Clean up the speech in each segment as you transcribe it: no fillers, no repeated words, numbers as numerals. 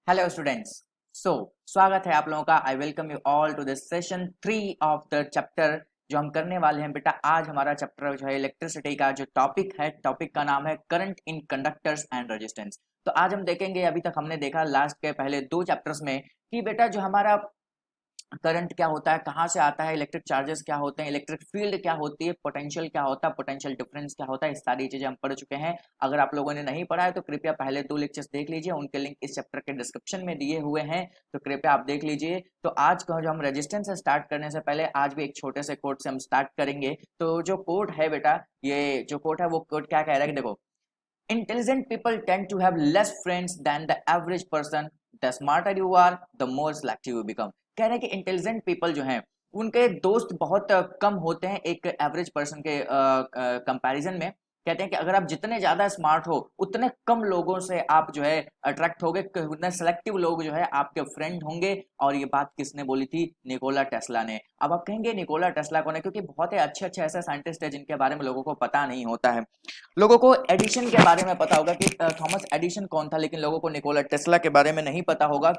Hello students. सो स्वागत है आप लोगों का। I welcome you all to this session 3 of the chapter जो हम करने वाले हैं। बेटा आज हमारा चैप्टर जो है इलेक्ट्रिसिटी का जो टॉपिक है, टॉपिक का नाम है current in conductors and resistance. तो आज हम देखेंगे, अभी तक हमने देखा लास्ट के पहले 2 चैप्टर्स में कि बेटा जो हमारा करंट क्या होता है, कहाँ से आता है, इलेक्ट्रिक चार्जेस क्या होते हैं, इलेक्ट्रिक फील्ड क्या होती है, पोटेंशियल क्या होता है, पोटेंशियल डिफरेंस क्या होता है, इस सारी चीजें हम पढ़ चुके हैं। अगर आप लोगों ने नहीं पढ़ा है तो कृपया पहले 2 लेक्चर्स देख लीजिए, उनके लिंक इस चैप्टर के डिस्क्रिप्शन में दिए हुए हैं, तो कृपया आप देख लीजिए। तो आज का जो हम रेजिस्टेंस से स्टार्ट करने से पहले आज भी एक छोटे से कोट से हम स्टार्ट करेंगे। तो जो कोट है बेटा, ये जो कोट है वो कोट क्या कह रहा है कि देखो, intelligent people tend to have less friends than the average person. The smarter you are, the more selective you become. कह रहे हैं कि इंटेलिजेंट पीपल जो हैं उनके दोस्त बहुत कम होते हैं एक एवरेज पर्सन के कंपैरिजन में। कहते हैं कि अगर आप जितने ज्यादा स्मार्ट हो उतने कम लोगों से आप जो है अट्रैक्ट होगे, उतने सेलेक्टिव लोग जो है आपके फ्रेंड होंगे। और ये बात किसने बोली थी? निकोला टेस्ला ने। अब आप कहेंगे निकोला टेस्ला कौन है, क्योंकि बहुत ही अच्छे अच्छे ऐसे साइंटिस्ट है जिनके बारे में लोगों को पता नहीं होता है। लोगों को एडिशन के बारे में पता होगा कि थॉमस एडिशन कौन था, लेकिन लोगों को निकोला टेस्ला के बारे में नहीं पता होगा।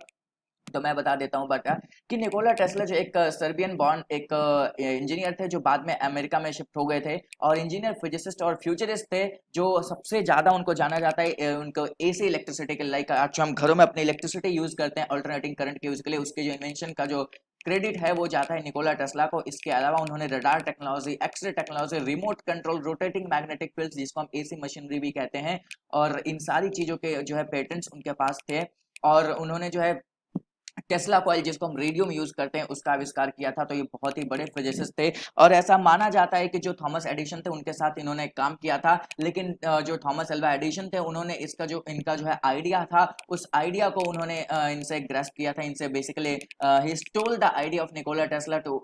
तो मैं बता देता हूँ बेटा कि निकोला टेस्ला जो एक सर्बियन बॉर्न एक इंजीनियर थे जो बाद में अमेरिका में शिफ्ट हो गए थे, और इंजीनियर, फिजिसिस्ट और फ्यूचरिस्ट थे। जो सबसे ज्यादा उनको जाना जाता है उनको एसी इलेक्ट्रिसिटी के, लाइक आज जो हम घरों में अपनी इलेक्ट्रिसिटी यूज करते हैं अल्टरनेटिंग करंट के यूज के लिए, उसके जो इन्वेंशन का जो क्रेडिट है वो जाता है निकोला टेस्ला को। इसके अलावा उन्होंने radar technology, x-ray technology, remote control, rotating magnetic fields जिसको हम एसी मशीनरी भी कहते हैं, और इन सारी चीजों के जो है पेटेंट्स उनके पास थे। और उन्होंने जो है टेस्ला कॉइल जिसको हम रेडियो में यूज करते हैं उसका आविष्कार किया था। तो ये बहुत ही बड़े फिजिसिस्ट थे, और ऐसा माना जाता है कि जो थॉमस एडिशन थे उनके साथ इन्होंने काम किया था। लेकिन जो थॉमस एल्वा एडिशन थे उन्होंने इसका जो इनका जो है आइडिया था, उस आइडिया को उन्होंने इनसे ग्रेस्प किया था। इनसे basically he stole the idea of Nikola Tesla to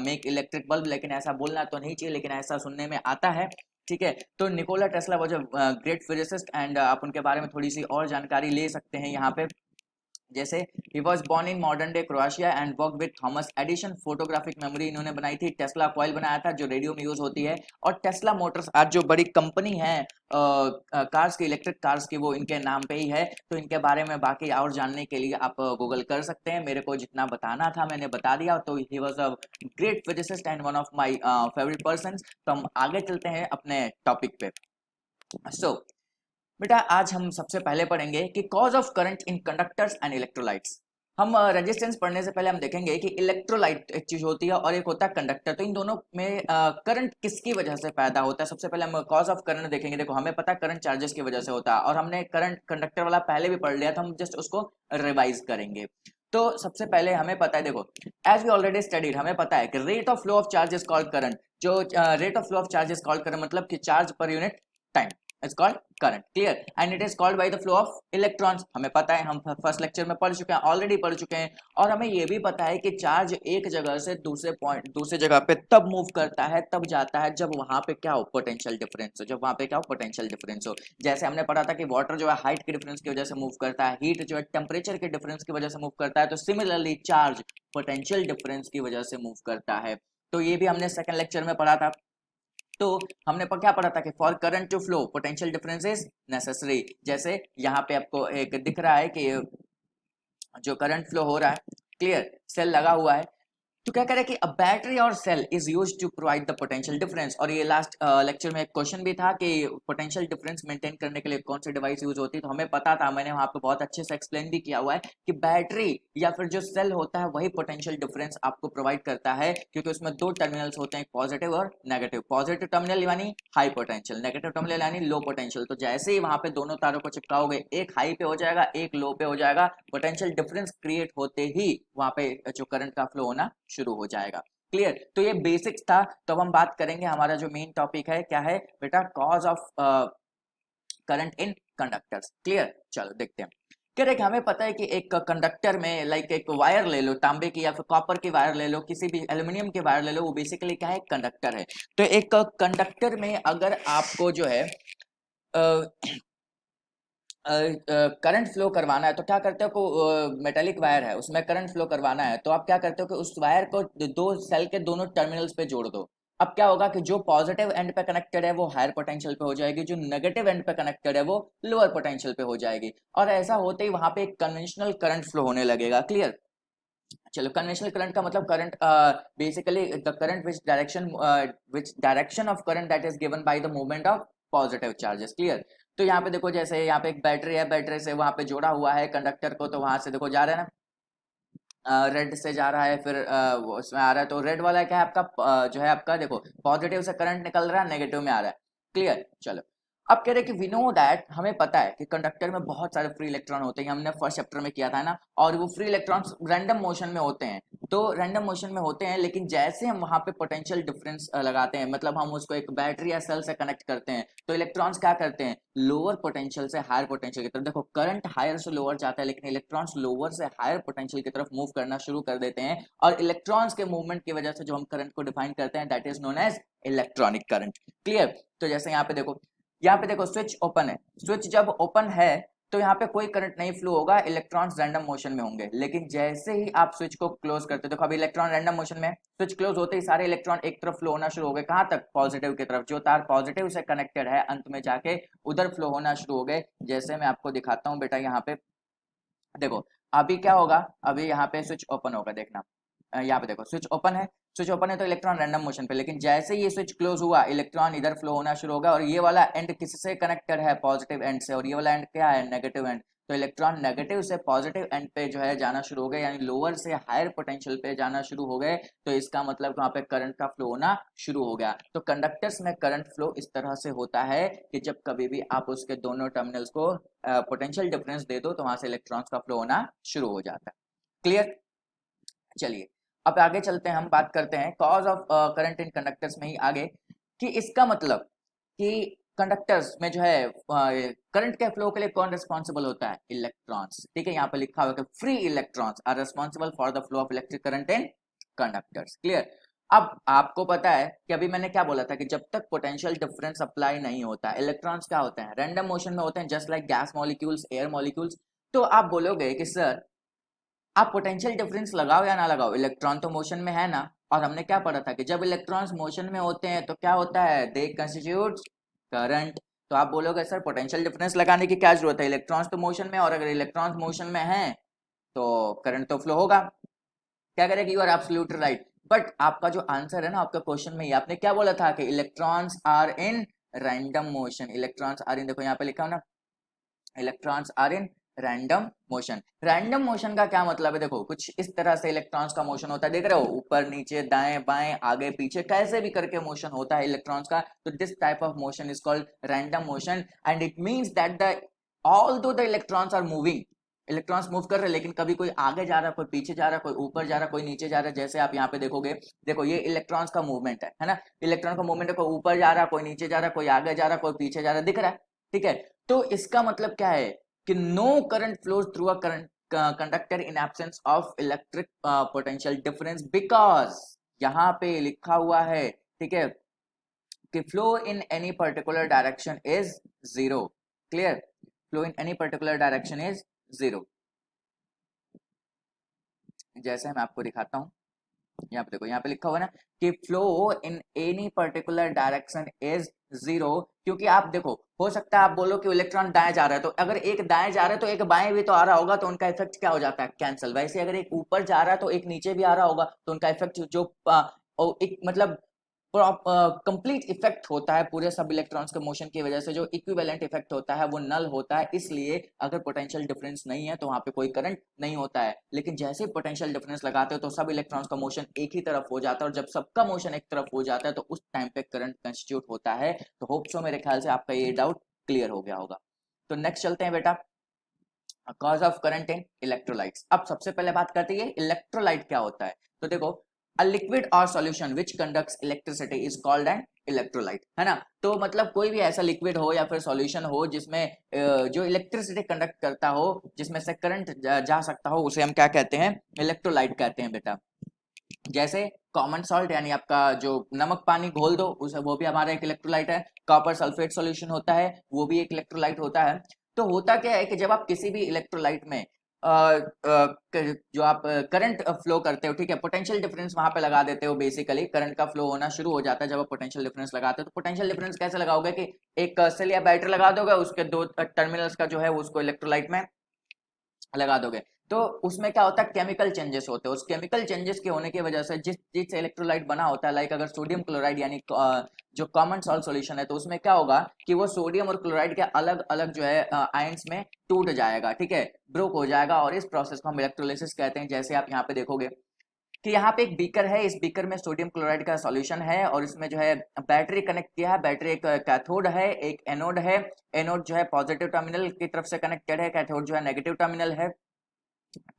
make electric bulb. लेकिन ऐसा बोलना तो नहीं चाहिए, लेकिन ऐसा सुनने में आता है। ठीक है, तो Nikola Tesla was a great physicist, and आप उनके बारे में थोड़ी सी और जानकारी ले सकते हैं यहाँ पे। जैसे he was born in modern day Croatia and work with Thomas Edison. Photographic memory इन्होंने बनाई थी। टेस्ला कॉइल बनाया था जो रेडियो में यूज होती है। और टेस्ला मोटर्स आज जो बड़ी कंपनी है कार्स की, इलेक्ट्रिक कार्स की, वो इनके नाम पे ही है। तो इनके बारे में बाकी और जानने के लिए आप गूगल कर सकते हैं। मेरे को जितना बताना था मैंने बता दिया। तो he was a great physicist and one of my favourite person. तो हम आगे चलते हैं अपने टॉपिक पे। सो बेटा आज हम सबसे पहले पढ़ेंगे कि cause of current in conductors and electrolytes. हम रेजिस्टेंस पढ़ने से पहले हम देखेंगे कि इलेक्ट्रोलाइट एक चीज होती है और एक होता है कंडक्टर। तो इन दोनों में करंट किसकी वजह से पैदा होता है? सबसे पहले हम कॉज ऑफ करंट देखेंगे। देखो हमें पता है करंट चार्जेस की वजह से होता है, और हमने करंट कंडक्टर वाला पहले भी पढ़ लिया था, हम जस्ट उसको रिवाइज करेंगे। तो सबसे पहले हमें पता है, देखो एज वी ऑलरेडी स्टडीड, हमें पता है कि rate of flow of charge is called current. जो rate of flow of charge is called current मतलब कि charge per unit time is called current. Clear? And it is called by the flow of electrons. हमें पता है, हम first lecture में पढ़ चुके हैं, ऑलरेडी पढ़ चुके हैं। और हमें यह भी पता है कि चार्ज एक जगह से दूसरे पॉइंट, दूसरे जगह पे तब मूव करता है, तब जाता है जब वहां पे क्या हो, पोटेंशियल डिफरेंस हो। जब वहां पे क्या हो, पोटेंशियल डिफरेंस हो। जैसे हमने पढ़ा था कि वाटर जो है हाइट के डिफरेंस की वजह से मूव करता है, हीट जो है टेम्परेचर के डिफरेंस की वजह से मूव करता है। तो सिमिलरली चार्ज पोटेंशियल डिफरेंस की वजह से मूव करता है। तो ये भी हमने सेकंड लेक्चर में पढ़ा था। तो हमने क्या पढ़ा था कि for current to flow potential difference is necessary. जैसे यहाँ पे आपको एक दिख रहा है कि जो करंट फ्लो हो रहा है, क्लियर, सेल लगा हुआ है। तो क्या करें कि अ बैटरी और cell is used to provide the potential difference. और ये लास्ट लेक्चर में एक क्वेश्चन भी था कि पोटेंशियल डिफरेंस मेंटेन करने के लिए कौन सी डिवाइस यूज होती है। तो हमें पता था, मैंने वहां पे बहुत अच्छे से एक्सप्लेन भी किया हुआ है कि बैटरी या फिर जो सेल होता है वही पोटेंशियल डिफरेंस आपको प्रोवाइड करता है, क्योंकि उसमें 2 टर्मिनल्स होते हैं, पॉजिटिव और नेगेटिव। पॉजिटिव टर्मिनल यानी हाई पोटेंशियल, नेगेटिव टर्मिनल यानी लो पोटेंशियल। तो जैसे ही वहां पे दोनों तारों को चिपकाओगे, एक हाई पे हो जाएगा, एक लो पे हो जाएगा, पोटेंशियल डिफरेंस क्रिएट होते ही वहां पे जो करंट का फ्लो होना शुरू हो जाएगा। क्लियर? तो ये बेसिक्स था। तो अब हम बात करेंगे, हमारा जो मेन टॉपिक है क्या है बेटा, cause of current in conductors. Clear? चलो देखते हैं। कह रहे कि हमें पता है कि एक कंडक्टर में, लाइक एक वायर ले लो, तांबे की या फिर कॉपर की वायर ले लो, किसी भी एल्यूमिनियम की वायर ले लो, वो बेसिकली क्या है, कंडक्टर है। तो एक कंडक्टर में अगर आपको जो है करंट फ्लो करवाना है तो क्या करते हो को मेटेलिक वायर है, उसमें करंट फ्लो करवाना है तो आप क्या करते हो कि उस वायर को 2 सेल के दोनों टर्मिनल्स पे जोड़ दो। अब क्या होगा कि जो पॉजिटिव एंड पे कनेक्टेड है वो हायर पोटेंशियल पे हो जाएगी, जो नेगेटिव एंड पे कनेक्टेड है वो लोअर पोटेंशियल पे हो जाएगी, और ऐसा होते ही वहां पे एक कन्वेंशनल करंट फ्लो होने लगेगा। क्लियर? चलो, कन्वेंशनल करंट का मतलब current basically the current which direction of current that is given by the movement of positive charges. Clear? तो यहाँ पे देखो, जैसे यहाँ पे एक बैटरी है, बैटरी से वहां पे जोड़ा हुआ है कंडक्टर को, तो वहां से देखो जा रहा है ना, रेड से जा रहा है, फिर उसमें आ रहा है, तो रेड वाला क्या है आपका, जो है आपका देखो पॉजिटिव से करंट निकल रहा है, नेगेटिव में आ रहा है। क्लियर? चलो, अब कह रहे कि वी नो दैट, हमें पता है कि कंडक्टर में बहुत सारे फ्री इलेक्ट्रॉन होते हैं, हमने फर्स्ट चैप्टर में किया था ना, और वो फ्री इलेक्ट्रॉन्स रैंडम मोशन में होते हैं, तो रैंडम मोशन में होते हैं, लेकिन जैसे हम वहां पे पोटेंशियल डिफरेंस लगाते हैं, मतलब हम उसको एक बैटरी या सेल से कनेक्ट करते हैं, तो इलेक्ट्रॉन्स क्या करते हैं, लोअर पोटेंशियल से हायर पोटेंशियल की तरफ, देखो करंट हायर से लोअर जाता है, लेकिन इलेक्ट्रॉन्स लोअर से हायर पोटेंशियल की तरफ मूव करना शुरू कर देते हैं, और इलेक्ट्रॉन्स के मूवमेंट की वजह से जो हम करंट को डिफाइन करते हैं that is known as electronic current. Clear? तो जैसे यहाँ पे देखो, स्विच ओपन है, स्विच जब ओपन है तो यहाँ पे कोई करंट नहीं फ्लो होगा, इलेक्ट्रॉन्स रैंडम मोशन में होंगे, लेकिन जैसे ही आप स्विच को क्लोज करते हो, देखो अभी इलेक्ट्रॉन रैंडम मोशन में है, स्विच क्लोज होते ही सारे इलेक्ट्रॉन एक तरफ फ्लो होना शुरू हो गए, कहां तक, पॉजिटिव की तरफ, जो तार पॉजिटिव से कनेक्टेड है अंत में जाके उधर फ्लो होना शुरू हो गए। जैसे मैं आपको दिखाता हूँ बेटा, यहाँ पे देखो अभी क्या होगा, अभी यहाँ पे स्विच ओपन होगा, देखना यहाँ पे देखो स्विच ओपन है, स्विच ओपन है तो इलेक्ट्रॉन रैंडम मोशन पे, लेकिन जैसे ये स्विच क्लोज हुआ इलेक्ट्रॉन इधर फ्लो होना शुरू होगा, और ये वाला एंड किससे कनेक्टेड है, पॉजिटिव एंड से, और ये वाला एंड क्या है, नेगेटिव एंड, तो इलेक्ट्रॉन नेगेटिव से पॉजिटिव एंड पे जो है जाना शुरू हो गए, यानी लोअर से हायर पोटेंशियल पे जाना शुरू हो गए, तो इसका मतलब वहां पे करंट का फ्लो होना शुरू हो गया। तो कंडक्टर्स में करंट फ्लो इस तरह से होता है कि जब कभी भी आप उसके दोनों टर्मिनल्स को पोटेंशियल डिफरेंस दे दो तो वहां से इलेक्ट्रॉन्स का फ्लो होना शुरू हो जाता है। क्लियर? चलिए, अब आगे चलते हैं, हम बात करते हैं cause of current in conductors में ही आगे, कि इसका मतलब कि कंडक्टर्स में जो है करंट के फ्लो के लिए कौन रिस्पॉन्सिबल होता है, इलेक्ट्रॉन्स। ठीक है, यहाँ पे लिखा हुआ है कि free electrons are responsible for the flow of electric current in conductors. Clear? अब आपको पता है कि अभी मैंने क्या बोला था कि जब तक पोटेंशियल डिफरेंस अप्लाई नहीं होता, इलेक्ट्रॉन्स क्या होते हैं, रैंडम मोशन में होते हैं, just like gas molecules, air molecules. तो आप बोलोगे कि सर आप पोटेंशियल डिफरेंस लगाओ या ना लगाओ, इलेक्ट्रॉन तो मोशन में है ना, और हमने क्या पढ़ा था कि जब इलेक्ट्रॉन्स मोशन में होते हैं तो क्या होता है, दे कंस्टिट्यूट करंट। तो आप बोलोगे सर पोटेंशियल डिफरेंस लगाने की क्या जरूरत है, इलेक्ट्रॉन्स तो मोशन में, और अगर इलेक्ट्रॉन्स मोशन में हैं तो करंट तो फ्लो होगा। क्या करेगा, you are absolutely right, but आपका जो आंसर है ना आपका क्वेश्चन में, आपने क्या बोला था कि electrons are in random motion, electrons are in, देखो यहाँ पे लिखा हो ना, electrons are in random motion. Random motion का क्या मतलब है, देखो कुछ इस तरह से इलेक्ट्रॉन्स का मोशन होता है, देख रहे हो, ऊपर नीचे दाएं बाएं आगे पीछे कैसे भी करके मोशन होता है इलेक्ट्रॉन्स का, तो this type of motion is called random motion, and it means that the although the electrons are moving, electrons move कर रहे हैं, लेकिन कभी कोई आगे जा रहा है, कोई पीछे जा रहा है, कोई ऊपर जा रहा है, कोई नीचे जा रहा है, जैसे आप यहाँ पे देखोगे, देखो ये इलेक्ट्रॉन्स का मूवमेंट है ना, इलेक्ट्रॉन का मूवमेंट है, कोई ऊपर जा रहा है, कोई नीचे जा रहा है, कोई आगे जा रहा है, कोई पीछे जा रहा है, दिख रहा है। ठीक है, तो इसका मतलब क्या है कि no current flows through a current conductor in absence of electric potential difference, because यहाँ पे लिखा हुआ है, ठीक है, कि flow in any particular direction is zero. Clear? Flow in any particular direction is zero. जैसे मैं आपको दिखाता हूं, यहाँ पे देखो, यहाँ पे लिखा हुआ है ना कि flow in any particular direction is zero, क्योंकि आप देखो, हो सकता है आप बोलो कि इलेक्ट्रॉन दाएं जा रहा है, तो अगर एक दाएं जा रहा है तो एक बाएं भी तो आ रहा होगा, तो उनका इफेक्ट क्या हो जाता है, कैंसिल। वैसे अगर एक ऊपर जा रहा है तो एक नीचे भी आ रहा होगा, तो उनका इफेक्ट जो एक मतलब कंप्लीट इफेक्ट होता है पूरे सब इलेक्ट्रॉन्स के मोशन की वजह से, जो इक्विवेलेंट इफेक्ट होता है वो नल होता है, इसलिए अगर पोटेंशियल डिफरेंस नहीं है तो वहां पे कोई करंट नहीं होता है, लेकिन जैसे ही पोटेंशियल डिफरेंस लगाते हो तो सब इलेक्ट्रॉन्स का मोशन एक ही तरफ हो जाता है, और जब सबका मोशन एक तरफ हो जाता है तो उस टाइम पे करंट कंस्टिट्यूट होता है। तो होप सो मेरे ख्याल से आपका ये डाउट क्लियर हो गया होगा। तो नेक्स्ट चलते हैं बेटा, cause of current in electrolytes. अब सबसे पहले बात करते हैं इलेक्ट्रोलाइट क्या होता है, तो देखो अ लिक्विड और solution which conducts electricity is called an electrolyte, है ना। तो मतलब कोई भी ऐसा लिक्विड हो या फिर सॉल्यूशन हो जिसमें जो इलेक्ट्रिसिटी कंडक्ट करता हो, जिसमें से करंट जा सकता हो, उसे हम क्या कहते हैं, इलेक्ट्रोलाइट कहते हैं बेटा। जैसे कॉमन सॉल्ट यानी आपका जो नमक पानी घोल दो उसे, वो भी हमारा एक इलेक्ट्रोलाइट है। कॉपर सल्फेट सॉल्यूशन होता है, वो भी एक इलेक्ट्रोलाइट होता है। तो होता क्या है कि जब आप किसी भी इलेक्ट्रोलाइट में जो आप करंट फ्लो करते हो, ठीक है, पोटेंशियल डिफरेंस वहां पे लगा देते हो, बेसिकली करंट का फ्लो होना शुरू हो जाता है जब आप पोटेंशियल डिफरेंस लगाते हो। तो पोटेंशियल डिफरेंस कैसे लगाओगे कि एक सेल या बैटरी लगा दोगे, उसके दो टर्मिनल्स का जो है उसको इलेक्ट्रोलाइट में लगा दोगे, तो उसमें क्या होता है, केमिकल चेंजेस होते हैं। उस केमिकल चेंजेस के होने की वजह से जिस जिस इलेक्ट्रोलाइट बना होता है, लाइक अगर सोडियम क्लोराइड यानी जो कॉमन सॉल्ट सॉल्यूशन है, तो उसमें क्या होगा कि वो सोडियम और क्लोराइड के अलग अलग जो है आयंस में टूट जाएगा, ठीक है, ब्रोक हो जाएगा, और इस प्रोसेस को हम इलेक्ट्रोलिसिस कहते हैं। जैसे आप यहाँ पे देखोगे कि यहाँ पे एक बीकर है, इस बीकर में सोडियम क्लोराइड का सॉल्यूशन है, और इसमें जो है बैटरी कनेक्ट किया है। बैटरी एक कैथोड है, एक एनोड है। एनोड जो है पॉजिटिव टर्मिनल की तरफ से कनेक्टेड है, कैथोड जो है नेगेटिव टर्मिनल है।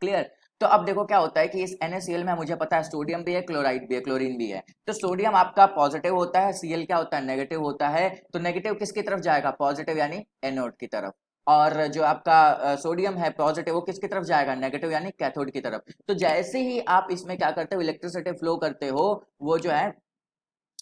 क्लियर। तो अब देखो क्या होता है कि इस NaCl में मुझे पता है सोडियम भी है, क्लोराइड भी है, क्लोरीन भी है। तो सोडियम आपका पॉजिटिव होता है, Cl क्या होता है, नेगेटिव होता है। तो नेगेटिव किसकी तरफ जाएगा, पॉजिटिव यानी एनोड की तरफ। और जो आपका सोडियम है पॉजिटिव, वो किसकी तरफ जाएगा, नेगेटिव यानी कैथोड की तरफ। तो जैसे ही आप इसमें क्या करते हो, इलेक्ट्रिसिटी फ्लो करते हो, वो जो है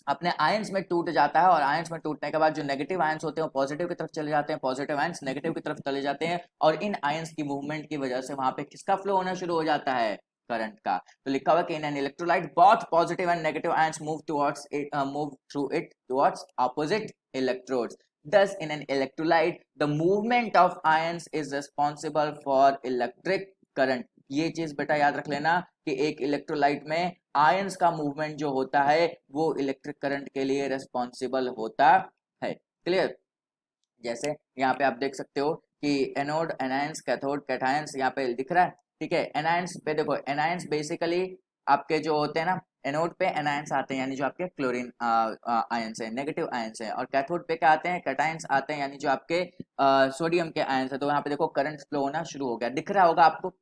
अपने आयंस में टूट जाता है, और आयंस में टूटने के बाद जो नेगेटिव आयंस होते हैं वो पॉजिटिव की तरफ चले जाते हैं, पॉजिटिव आयंस नेगेटिव की तरफ चले जाते हैं, और इन आयंस की मूवमेंट की वजह से वहां पे किसका फ्लो होना शुरू हो जाता है, करंट का। तो लिखा हुआ कि in an electrolyte both positive and negative ions move through it towards opposite electrodes. Thus, in an electrolyte, the movement of ions is responsible for electric current. ये चीज बेटा याद रख लेना कि एक इलेक्ट्रोलाइट में आयंस का मूवमेंट जो होता है वो इलेक्ट्रिक करंट के लिए रिस्पॉन्सिबल होता है। क्लियर। जैसे यहाँ पे आप देख सकते हो कि एनोड एनायंस, कैथोड कैटायंस यहाँ पे दिख रहा है, ठीक है। एनायंस पे देखो, एनायंस बेसिकली आपके जो होते हैं ना, एनोड पे एनायंस आते हैं यानी जो आपके क्लोरीन आयंस है, नेगेटिव आयंस है, और कैथोड पे क्या आते हैं, कैटायंस आते हैं यानी जो आपके सोडियम के आयंस है। तो यहाँ पे देखो करंट फ्लो होना शुरू हो गया, दिख रहा होगा आपको।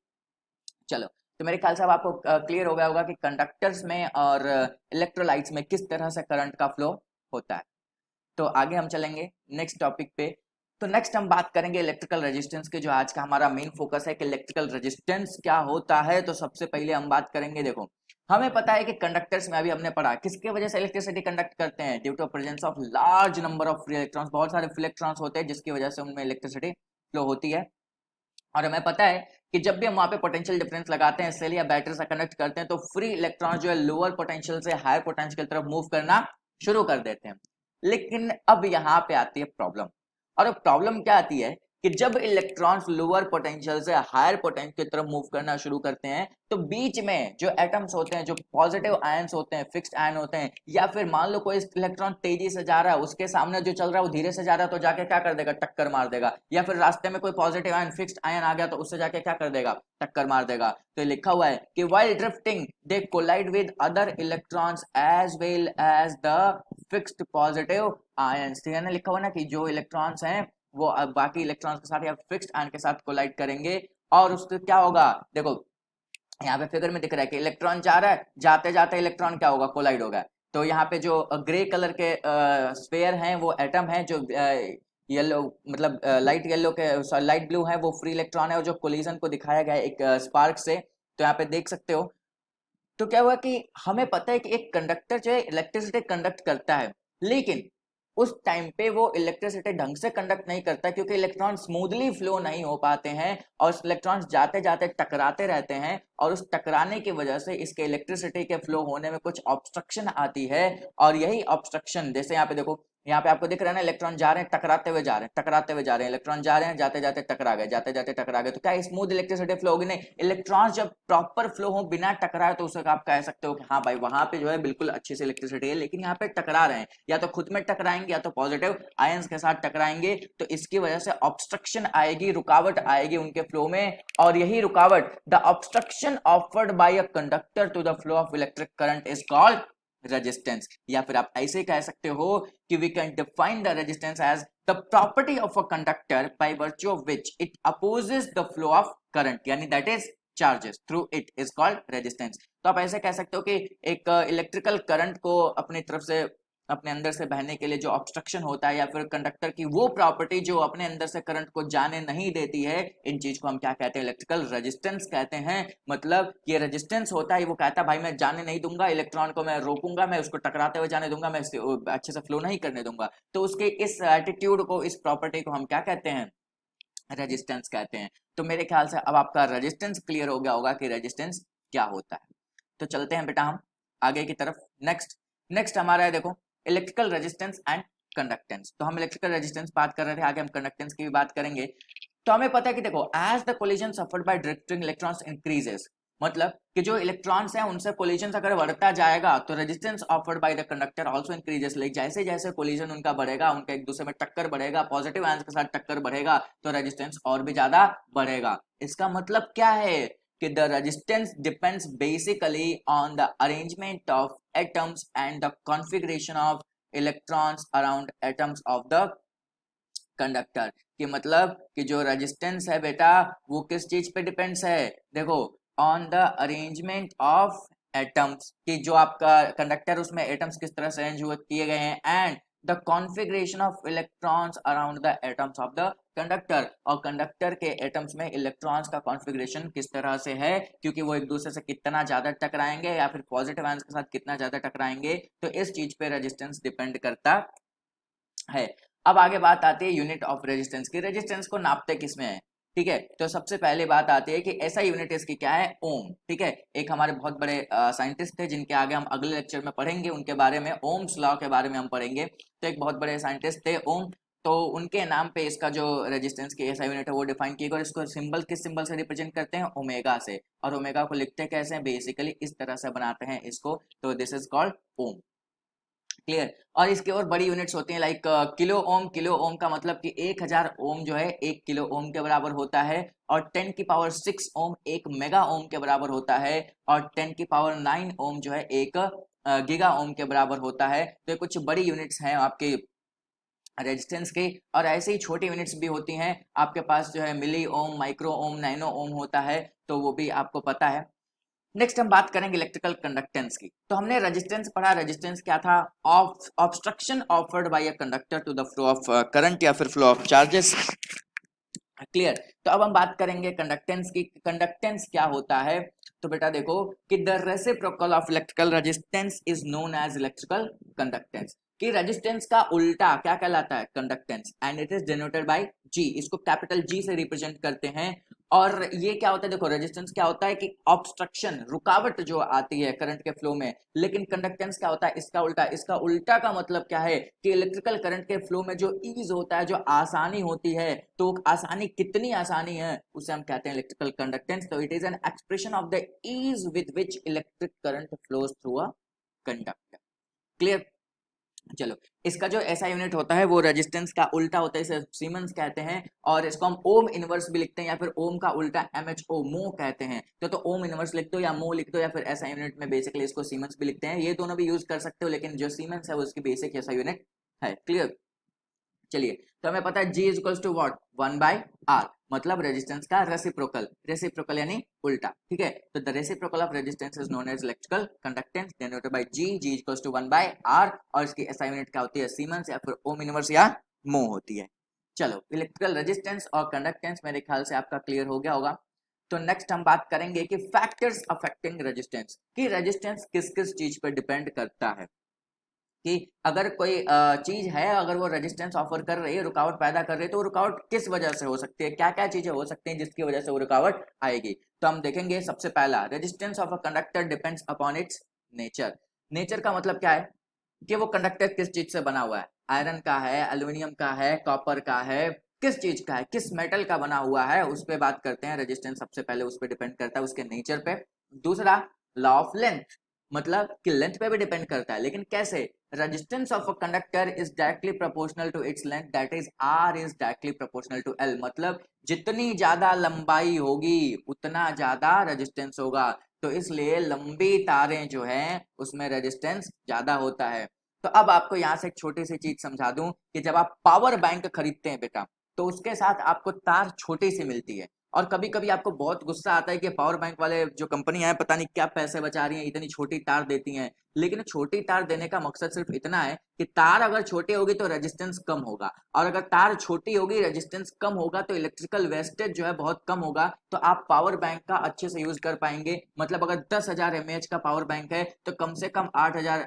चलो, तो मेरे ख्याल से अब आपको क्लियर हो गया होगा कि कंडक्टर्स में और इलेक्ट्रोलाइट्स में किस तरह से करंट का फ्लो होता है। तो आगे हम चलेंगे नेक्स्ट टॉपिक पे। तो नेक्स्ट हम बात करेंगे इलेक्ट्रिकल रेजिस्टेंस के, जो आज का हमारा मेन फोकस है कि इलेक्ट्रिकल रेजिस्टेंस क्या होता है। तो सबसे पहले हम बात करेंगे, देखो हमें पता है कि कंडक्टर्स में अभी हमने पढ़ा किसके वजह से इलेक्ट्रिसिटी कंडक्ट करते हैं, due to presence of large number of free electrons, बहुत सारे फ्री इलेक्ट्रॉन्स होते हैं जिसकी वजह से उनमें इलेक्ट्रिसिटी फ्लो होती है। और हमें पता है कि जब भी हम वहां पे पोटेंशियल डिफरेंस लगाते हैं, सेल या बैटरी से कनेक्ट करते हैं, तो फ्री इलेक्ट्रॉन जो है लोअर पोटेंशियल से हायर पोटेंशियल की तरफ मूव करना शुरू कर देते हैं। लेकिन अब यहाँ पे आती है प्रॉब्लम, और प्रॉब्लम क्या आती है कि जब इलेक्ट्रॉन्स लोअर पोटेंशियल से हायर पोटेंशियल की तरफ मूव करना शुरू करते हैं, तो बीच में जो एटम्स होते हैं, जो पॉजिटिव आयंस होते हैं, फिक्स्ड आयन होते हैं, या फिर मान लो कोई इलेक्ट्रॉन तेजी से जा रहा है, उसके सामने जो चल रहा है वो धीरे से जा रहा है, तो जाके क्या कर देगा, टक्कर मार देगा। या फिर रास्ते में कोई पॉजिटिव आयन, फिक्स्ड आयन आ गया, तो उससे जाके क्या कर देगा, टक्कर मार देगा। तो लिखा हुआ है कि while drifting they collide with other electrons as well as the fixed positive ions. ठीक है ना, लिखा हुआ ना कि जो इलेक्ट्रॉन्स हैं वो बाकी इलेक्ट्रॉन्स के साथ या फिक्स्ड आयन के साथ कोलाइड करेंगे, और उससे क्या होगा, देखो यहाँ पे फिगर में दिख रहा है कि इलेक्ट्रॉन जा रहा है, जाते जाते इलेक्ट्रॉन क्या होगा, कोलाइड होगा। तो यहाँ पे जो ग्रे कलर के स्फेयर हैं वो एटम है, जो येलो मतलब लाइट येलो के लाइट ब्लू है वो फ्री इलेक्ट्रॉन है, और जो कोलिजन को दिखाया गया है एक स्पार्क से, तो यहाँ पे देख सकते हो। तो क्या हुआ कि हमें पता है कि एक कंडक्टर जो है इलेक्ट्रिसिटी कंडक्ट करता है, लेकिन उस टाइम पे वो इलेक्ट्रिसिटी ढंग से कंडक्ट नहीं करता, क्योंकि इलेक्ट्रॉन स्मूथली फ्लो नहीं हो पाते हैं, और इलेक्ट्रॉन्स जाते जाते टकराते रहते हैं, और उस टकराने की वजह से इसके इलेक्ट्रिसिटी के फ्लो होने में कुछ ऑब्स्ट्रक्शन आती है। और यही ऑब्स्ट्रक्शन, जैसे यहाँ पे देखो, यहाँ पे आपको दिख रहा है ना, इलेक्ट्रॉन जा रहे हैं, टकराते हुए जा रहे हैं, टकराते हुए जा रहे हैं, इलेक्ट्रॉन जा रहे हैं, जाते जाते टकरा गए, जाते जाते टकरा गए। तो क्या स्मूथ इलेक्ट्रिसिटी फ्लो होगी, नहीं। इलेक्ट्रॉन्स जब प्रॉपर फ्लो हो बिना टकराए, तो उसे आप कह सकते हो कि हाँ भाई वहां पे जो है बिल्कुल अच्छी से इलेक्ट्रिसिटी है। लेकिन यहाँ पे टकरा रहे हैं, या तो खुद में टकराएंगे या तो पॉजिटिव आयंस के साथ टकराएंगे, तो इसकी वजह से ऑब्स्ट्रक्शन आएगी, रुकावट आएगी उनके फ्लो में। और यही रुकावट, the obstruction offered by a conductor to the flow of electric current is called resistance. या फिर आप ऐसे कह सकते हो कि we can define the resistance as the property of a conductor by virtue of which it opposes the flow of current, यानी that is charges through it is called resistance. तो आप ऐसे कह सकते हो कि एक इलेक्ट्रिकल करंट को अपनी तरफ से, अपने अंदर से बहने के लिए जो ऑब्स्ट्रक्शन होता है, या फिर कंडक्टर की वो प्रॉपर्टी जो अपने अंदर से करंट को जाने नहीं देती है, इन चीज को हम क्या कहते हैं, इलेक्ट्रिकल रेजिस्टेंस कहते हैं। मतलब ये रेजिस्टेंस होता है, वो कहता है भाई मैं जाने नहीं दूंगा, इलेक्ट्रॉन को मैं रोकूंगा, मैं उसको टकराते हुए जाने दूंगा, मैं अच्छे से फ्लो नहीं करने दूंगा। तो उसके इस एटीट्यूड को, इस प्रॉपर्टी को हम क्या कहते हैं, रेजिस्टेंस कहते हैं। तो मेरे ख्याल से अब आपका रेजिस्टेंस क्लियर हो गया होगा कि रेजिस्टेंस क्या होता है। तो चलते हैं बेटा हम आगे की तरफ। नेक्स्ट नेक्स्ट हमारा है देखो इलेक्ट्रिकल रेजिस्टेंस एंड कंडक्टेंस। तो हम इलेक्ट्रिकल रेजिस्टेंस बात कर रहे थे, आगे हम कंडक्टेंस की भी बात करेंगे। तो हमें पता है कि देखो as the collision suffered by drifting electrons increases, मतलब कि जो इलेक्ट्रॉन्स हैं उनसे कोलिजन अगर बढ़ता जाएगा तो resistance offered by the conductor also increases. Like जैसे जैसे कोलिजन उनका बढ़ेगा, उनका एक दूसरे में टक्कर बढ़ेगा, पॉजिटिव आयंस के साथ टक्कर बढ़ेगा तो रेजिस्टेंस और भी ज्यादा बढ़ेगा। इसका मतलब क्या है कि the resistance depends basically on the arrangement of atoms and the configuration of electrons around atoms of the conductor. कि मतलब कि जो रेजिस्टेंस है बेटा वो किस चीज पे डिपेंड्स है, देखो on the arrangement of atoms, कि जो आपका कंडक्टर उसमें एटम्स किस तरह से अरेंज हुए किए गए हैं, and the configuration of electrons around the atoms of the conductor, और कंडक्टर के एटम्स में इलेक्ट्रॉन्स का कॉन्फ़िगरेशन किस तरह से है, क्योंकि वो एक दूसरे से कितना ज्यादा टकराएंगे या फिर पॉजिटिव आयंस के साथ कितना ज्यादा टकराएंगे, तो इस चीज पे रेजिस्टेंस डिपेंड करता है। अब आगे बात आती है यूनिट ऑफ रेजिस्टेंस की, रेजिस्टेंस को नापते किसमें है, ठीक है। तो सबसे पहले बात आती है कि ऐसा यूनिट इसकी क्या है, ओम, ठीक है। एक हमारे बहुत बड़े साइंटिस्ट थे जिनके आगे हम अगले लेक्चर में पढ़ेंगे, उनके बारे में ओम्स लॉ के बारे में हम पढ़ेंगे। तो एक बहुत बड़े साइंटिस्ट थे ओम, तो उनके नाम पे इसका जो रेजिस्टेंस की ऐसा यूनिट है वो डिफाइन किया गया, और इसको सिंबल किस सिंबल से रिप्रेजेंट करते हैं, ओमेगा से। और ओमेगा को लिखते कैसे हैं, बेसिकली इस तरह से बनाते हैं इसको, तो this is called ohm, clear. और इसके और बड़ी यूनिट्स होती हैं like kilo ohm. Kilo ohm का मतलब कि 1000 ओम जो है 1 किलो ओम के बराबर होता है, और 10 की पावर 6 ओम 1 मेगा ओम के बराबर होता है, और 10 की पावर 9 ओम जो है 1 गीगा ओम के बराबर होता है। तो ये कुछ बड़ी यूनिट्स हैं आपके रेजिस्टेंस की, और ऐसे ही छोटी यूनिट्स भी होती हैं आपके पास, जो है मिली ओम, माइक्रो ओम, नैनो ओम होता है, तो वो भी आपको पता है। नेक्स्ट हम बात करेंगे इलेक्ट्रिकल कंडक्टेंस की। तो हमने रेजिस्टेंस पढ़ा, रेजिस्टेंस क्या था, obstruction offered by a conductor to the flow of current या फिर फ्लो ऑफ चार्जेस, क्लियर। तो अब हम बात करेंगे कंडक्टेंस की। कंडक्टेंस क्या होता है, तो बेटा देखो कि the reciprocal of electrical resistance is known as electrical conductance, कि रेजिस्टेंस का उल्टा क्या कहलाता है, conductance, and it is denoted by G, इसको कैपिटल जी से रिप्रेजेंट करते हैं। और ये क्या होता है, देखो रेजिस्टेंस क्या होता है कि ऑब्स्ट्रक्शन, रुकावट जो आती है करंट के फ्लो में, लेकिन कंडक्टेंस क्या होता है, इसका उल्टा। इसका उल्टा का मतलब क्या है कि इलेक्ट्रिकल करंट के फ्लो में जो ईज होता है, जो आसानी होती है, तो आसानी कितनी आसानी है उसे हम कहते हैं इलेक्ट्रिकल कंडक्टेंस। तो it is an expression of the ease with which electric current flows through a conductor, clear. चलो, इसका जो ऐसा यूनिट होता है वो रेजिस्टेंस का उल्टा होता है, इसे सीमेंस कहते हैं, और इसको हम ओम इनवर्स भी लिखते हैं, या फिर ओम का उल्टा एमएचओ, मो कहते हैं। तो ओम इनवर्स लिख दो या मो लिख दो, या फिर ऐसा यूनिट में बेसिकली इसको सीमेंस भी लिखते हैं, ये दोनों भी यूज कर सकते हो, लेकिन जो सीमेंस है वो उसकी बेसिक ऐसा यूनिट है, क्लियर। चलिए, तो हमें पता है G is equals to what, 1/R, मतलब रेजिस्टेंस का रेसिप्रोकल, रेसिप्रोकल यानी उल्टा, ठीक है। तो the reciprocal of resistance is known as electrical conductance denoted by G, G equals to 1/R, और इसकी एसआई यूनिट क्या होती है, सीमेंस या फिर ओम इनवर्स या मो होती है। चलो, इलेक्ट्रिकल रेजिस्टेंस और कंडक्टेंस मेरे ख्याल से आपका क्लियर हो गया होगा। तो नेक्स्ट हम बात करेंगे कि फैक्टर्स अफेक्टिंग रेजिस्टेंस, कि रेजिस्टेंस किस किस चीज पर डिपेंड करता है, कि अगर कोई चीज है, अगर वो रेजिस्टेंस ऑफर कर रही है, रुकावट पैदा कर रही है, तो वो रुकावट किस वजह से हो सकती है, क्या क्या चीजें हो सकती हैं जिसकी वजह से वो रुकावट आएगी। तो हम देखेंगे सबसे पहला, resistance of a conductor depends upon its nature. Nature का मतलब क्या है कि वो कंडक्टर किस चीज से बना हुआ है, आयरन का है, एल्यूमिनियम का है, कॉपर का है, किस चीज का है, किस मेटल का बना हुआ है, उस पर बात करते हैं। रेजिस्टेंस सबसे पहले उस पर डिपेंड करता है, उसके नेचर पे। दूसरा, लॉ ऑफ लेंथ, मतलब कि लेंथ पे भी डिपेंड करता है, लेकिन कैसे, resistance of a conductor is directly proportional to its length, that is R is directly proportional to L, मतलब जितनी ज्यादा लंबाई होगी उतना ज्यादा रेजिस्टेंस होगा, तो इसलिए लंबी तारें जो हैं उसमें रेजिस्टेंस ज्यादा होता है। तो अब आपको यहाँ से एक छोटी सी चीज समझा दूं कि जब आप पावर बैंक खरीदते हैं बेटा, तो उसके साथ आपको तार छोटी सी मिलती है, और कभी कभी आपको बहुत गुस्सा आता है कि पावर बैंक वाले जो कंपनी है पता नहीं क्या पैसे बचा रही है, इतनी छोटी तार देती हैं। लेकिन छोटी तार देने का मकसद सिर्फ इतना है कि तार अगर छोटी होगी तो रेजिस्टेंस कम होगा, और अगर तार छोटी होगी रेजिस्टेंस कम होगा तो इलेक्ट्रिकल वेस्टेज जो है बहुत कम होगा, तो आप पावर बैंक का अच्छे से यूज कर पाएंगे। मतलब अगर 10,000 mAh का पावर बैंक है तो कम से कम 8,000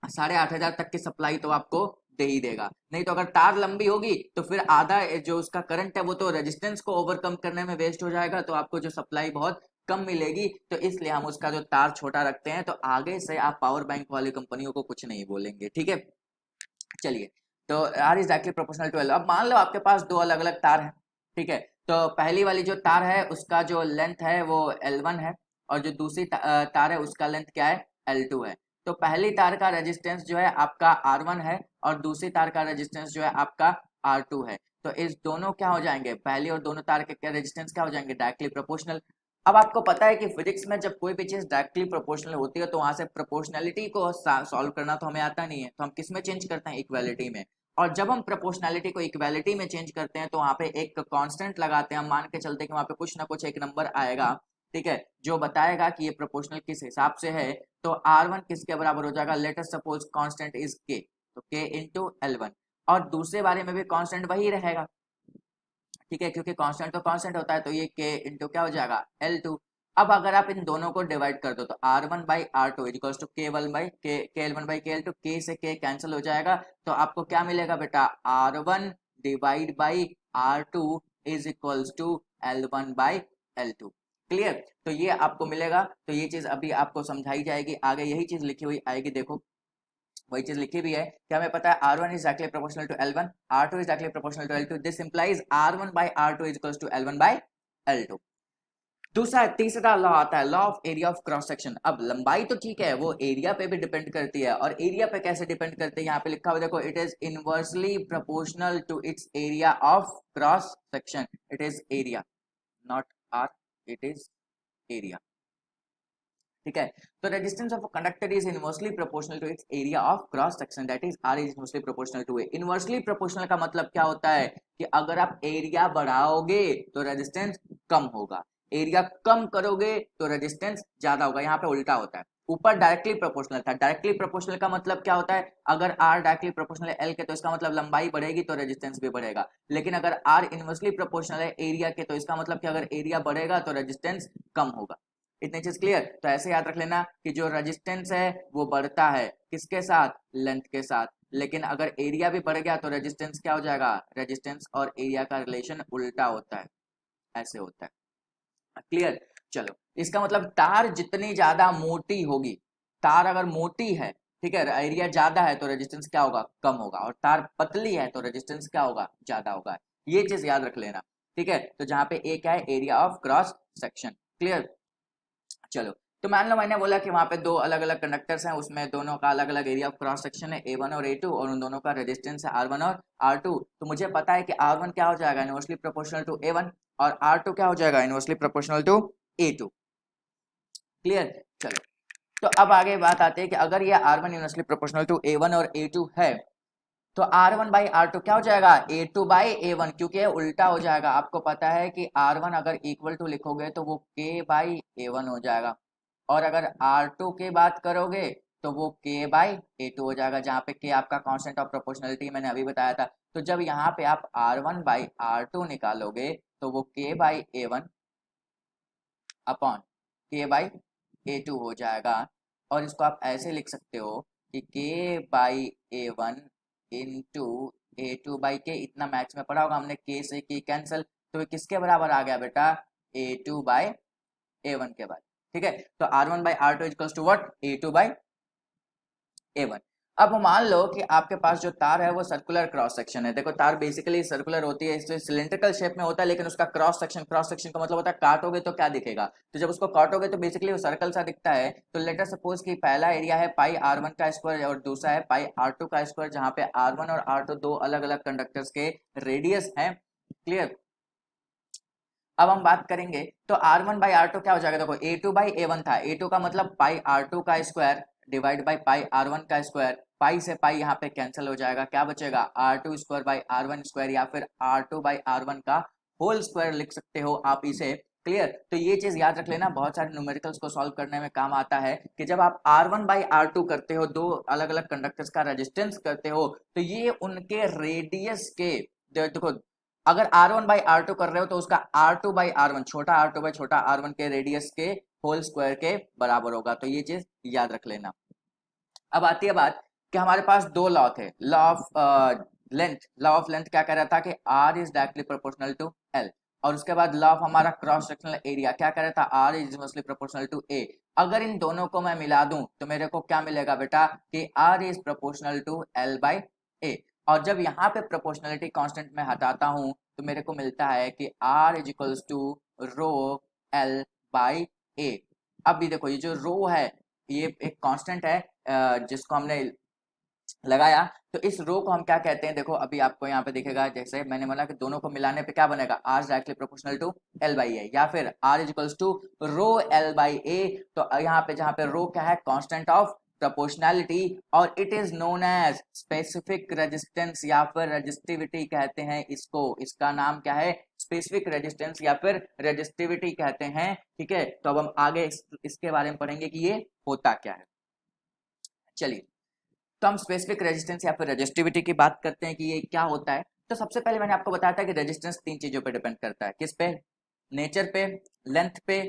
8,500 तक की सप्लाई तो आपको दे ही देगा। नहीं तो अगर तार लंबी होगी तो फिर आधा जो उसका करंट है वो तो रेजिस्टेंस को ओवरकम करने में वेस्ट हो जाएगा, तो आपको जो सप्लाई बहुत कम मिलेगी। तो इसलिए हम उसका जो तार छोटा रखते हैं, तो आगे से आप पावर बैंक वाली कंपनियों को कुछ नहीं बोलेंगे, ठीक है। चलिए, तो R is directly proportional to L. अब मान लो आपके पास दो अलग अलग तार है, ठीक है। तो पहली वाली जो तार है उसका जो लेंथ है वो L1 है, और जो दूसरी तार है उसका लेंथ क्या है, L2 है। तो पहली तार का रेजिस्टेंस जो है आपका R1 है, और दूसरी तार का रेजिस्टेंस जो है आपका R2 है। तो इस दोनों क्या हो जाएंगे, पहली और दोनों तार के क्या रेजिस्टेंस क्या हो जाएंगे, डायरेक्टली प्रोपोर्शनल। अब आपको पता है कि फिजिक्स में जब कोई भी चीज डायरेक्टली प्रोपोर्शनल होती है तो वहां से प्रोपोर्शनैलिटी को सॉल्व करना तो हमें आता नहीं है, तो हम किस में चेंज करते हैं, इक्वालिटी में। और जब हम प्रोपोर्शनैलिटी को इक्वालिटी में चेंज करते हैं तो वहां पे एक कांस्टेंट लगाते हैं, हम मान के चलते हैं कि वहां पे कुछ ना कुछ एक नंबर आएगा, ठीक है, जो बताएगा कि ये प्रोपोर्शनल किस हिसाब से है। तो R1 किसके बराबर हो जाएगा, let us suppose constant is K, तो K इंटू L1। और दूसरे बारे में भी कांस्टेंट वही रहेगा, ठीक है, क्योंकि कांस्टेंट तो कांस्टेंट होता है, तो ये K इंटू क्या हो जाएगा, L2। अब अगर आप इन दोनों को डिवाइड कर दो तो R1 by R2 equals to K1 by KL1 by KL2, K से K कैंसिल हो जाएगा। तो आपको क्या मिलेगा बेटा, R1 divide by R2 is equals to L1 by L2। Clear, तो ये आपको मिलेगा। तो ये चीज अभी आपको समझाई जाएगी, आगे यही चीज लिखी हुई आएगी, देखो वही चीज लिखी भी है कि हमें पता है R1 is directly proportional to L1, R2 is directly proportional to L2, this implies R1 by R2 is equals to L1 by L2। दूसरा तीसरा लॉ आता है, law of area of cross section. अब लंबाई तो ठीक है, वो एरिया पे भी डिपेंड करती है, और एरिया पे कैसे डिपेंड करती है, यहाँ पे लिखा हुआ देखो, it is inversely proportional to its area of cross section. It is area, not R, it is area, ठीक है। तो resistance of conductor is inversely proportional to its area of cross section, that is R is inversely proportional to A. Inversely proportional का मतलब क्या होता है कि अगर आप एरिया बढ़ाओगे तो रेजिस्टेंस कम होगा, एरिया कम करोगे तो रेजिस्टेंस ज्यादा होगा, यहाँ पे उल्टा होता है। ऊपर डायरेक्टली प्रोपोर्शनल था, डायरेक्टली प्रोपोर्शनल का मतलब क्या होता है, अगर आर डायरेक्टली प्रोपोर्शनल है एल के तो इसका मतलब लंबाई बढ़ेगी तो रेजिस्टेंस भी बढ़ेगा। लेकिन अगर आर इनवर्सली प्रोपोर्शनल है एरिया के तो इसका मतलब कि अगर एरिया बढ़ेगा तो रेजिस्टेंस कम होगा। इतनी चीज क्लियर। तो ऐसे याद रख लेना कि जो रेजिस्टेंस है वो बढ़ता है किसके साथ, लेंथ के साथ। लेकिन अगर एरिया भी बढ़ गया तो रेजिस्टेंस क्या हो जाएगा, रेजिस्टेंस और एरिया का रिलेशन उल्टा होता है, ऐसे होता है। क्लियर, चलो इसका मतलब तार जितनी ज्यादा मोटी होगी, तार अगर मोटी है, ठीक है, एरिया ज्यादा है तो रेजिस्टेंस क्या होगा, कम होगा, और तार पतली है तो रेजिस्टेंस क्या होगा, ज्यादा होगा। ये चीज याद रख लेना, ठीक है। तो जहां पे ए क्या है, area of cross section. Clear, चलो, तो मान लो मैंने बोला कि वहां पे दो अलग अलग कंडक्टर्स हैं, उसमें दोनों का अलग अलग एरिया ऑफ क्रॉस सेक्शन है A1 और A2, और उन दोनों का रेजिस्टेंस है R1 और R2। तो मुझे पता है कि R1 क्या हो जाएगा, इनवर्सली प्रोपोर्शनल टू A1, और R2 क्या हो जाएगा, inversely proportional to A2। Clear, चलो, तो अब आगे बात आती है कि अगर ये R1 inversely proportional to A1 और A2 है तो R1 बाई R2 क्या हो जाएगा, A2 बाई A1, क्योंकि ये उल्टा हो जाएगा। आपको पता है कि R1 अगर इक्वल टू लिखोगे तो वो K बाई A1 हो जाएगा, और अगर R2 की बात करोगे तो वो K बाई A2 हो जाएगा, जहाँ पे K आपका कांस्टेंट ऑफ प्रोपोर्शनलिटी मैंने अभी बताया था। तो जब यहाँ पे आप R1 बाई R2 निकालोगे तो वो K by A1 upon K by A2 हो जाएगा, और इसको आप ऐसे लिख सकते हो कि K by A1 into A2 by K। इतना मैथ्स में पढ़ा होगा हमने, K से K कैंसिल, तो ये किसके बराबर आ गया बेटा, A2 बाई A1 के बाद, ठीक है। तो R1 by R2 equals to what, A2 by A1। अब मान लो कि आपके पास जो तार है वो सर्कुलर क्रॉस सेक्शन है। देखो तार बेसिकली सर्कुलर होती है, इसलिए सिलिंड्रिकल शेप में होता है, लेकिन उसका क्रॉस सेक्शन का मतलब होता है काटोगे तो क्या दिखेगा, तो जब उसको काटोगे तो बेसिकली वो सर्कल सा दिखता है। तो लेट अस सपोज कि पहला एरिया है पाई R1 का स्क्वायर और दूसरा है पाई R2 का स्क्वायर, जहां पे R1 और R2 दो अलग अलग कंडक्टर्स के रेडियस है। क्लियर, अब हम बात करेंगे तो R1 बाई R2 क्या हो जाएगा, देखो A2 बाई A1 था, A2 का मतलब पाई R2 का square divide by pi R1 का स्क्वायर, पाई से पाई यहाँ पे कैंसिल हो जाएगा, क्या बचेगा, R2 square by R1 square, या फिर R2 बाई R1 का होल स्क्वायर लिख सकते हो आप इसे। क्लियर, तो ये चीज याद रख लेना, बहुत सारे न्यूमेरिकल्स को सॉल्व करने में काम आता है कि जब आप R1 बाई R2 करते हो, दो अलग अलग कंडक्टर्स का रेजिस्टेंस करते हो, तो ये उनके रेडियस के, देखो अगर R1 बाई R2 कर रहे हो तो उसका R2 बाई R1, छोटा R2 बाई छोटा R1 के रेडियस के होल स्क्वायर के बराबर होगा। तो ये चीज याद रख लेना। अब आती है बात कि हमारे पास दो लॉ थे, लॉ ऑफ लेंथ क्या कह रहा था कि R is directly proportional to L, और उसके बाद लॉ ऑफ हमारा क्रॉस सेक्शनल एरिया क्या कह रहा था, R is inversely proportional to A. अगर इन दोनों को मैं मिला दूं तो मेरे को क्या मिलेगा बेटा कि R is proportional to L by A. और जब यहाँ पे प्रोपोर्शनलिटी कांस्टेंट में हटाता हूं तो मेरे को मिलता है कि R is equals to rho L by A. अब भी देखो ये जो रो है ये एक कांस्टेंट है जिसको हमने लगाया, तो इस रो को हम क्या कहते हैं, देखो अभी आपको यहाँ पे दिखेगा, जैसे मैंने बोला कि दोनों को मिलाने पे क्या बनेगा, R directly proportional to L by A, या फिर R is equals to rho L by A. तो यहाँ पे जहाँ पे रो क्या है, कांस्टेंट ऑफ प्रोपोर्शनैलिटी, और it is known as specific resistance या फिर रेजिस्टिविटी कहते हैं इसको, इसका नाम क्या है, स्पेसिफिक रेजिस्टेंस या फिर रेजिस्टिविटी कहते हैं। ठीक है, तो अब हम आगे इसके बारे में पढ़ेंगे कि ये होता क्या है। चलिए, तो हम स्पेसिफिक रेजिस्टेंस या फिर रेजिस्टिविटी की बात करते हैं कि ये क्या होता है। तो सबसे पहले मैंने आपको बताया था कि रेजिस्टेंस तीन चीजों पे डिपेंड करता है, किस पे, नेचर पे, लेंथ पे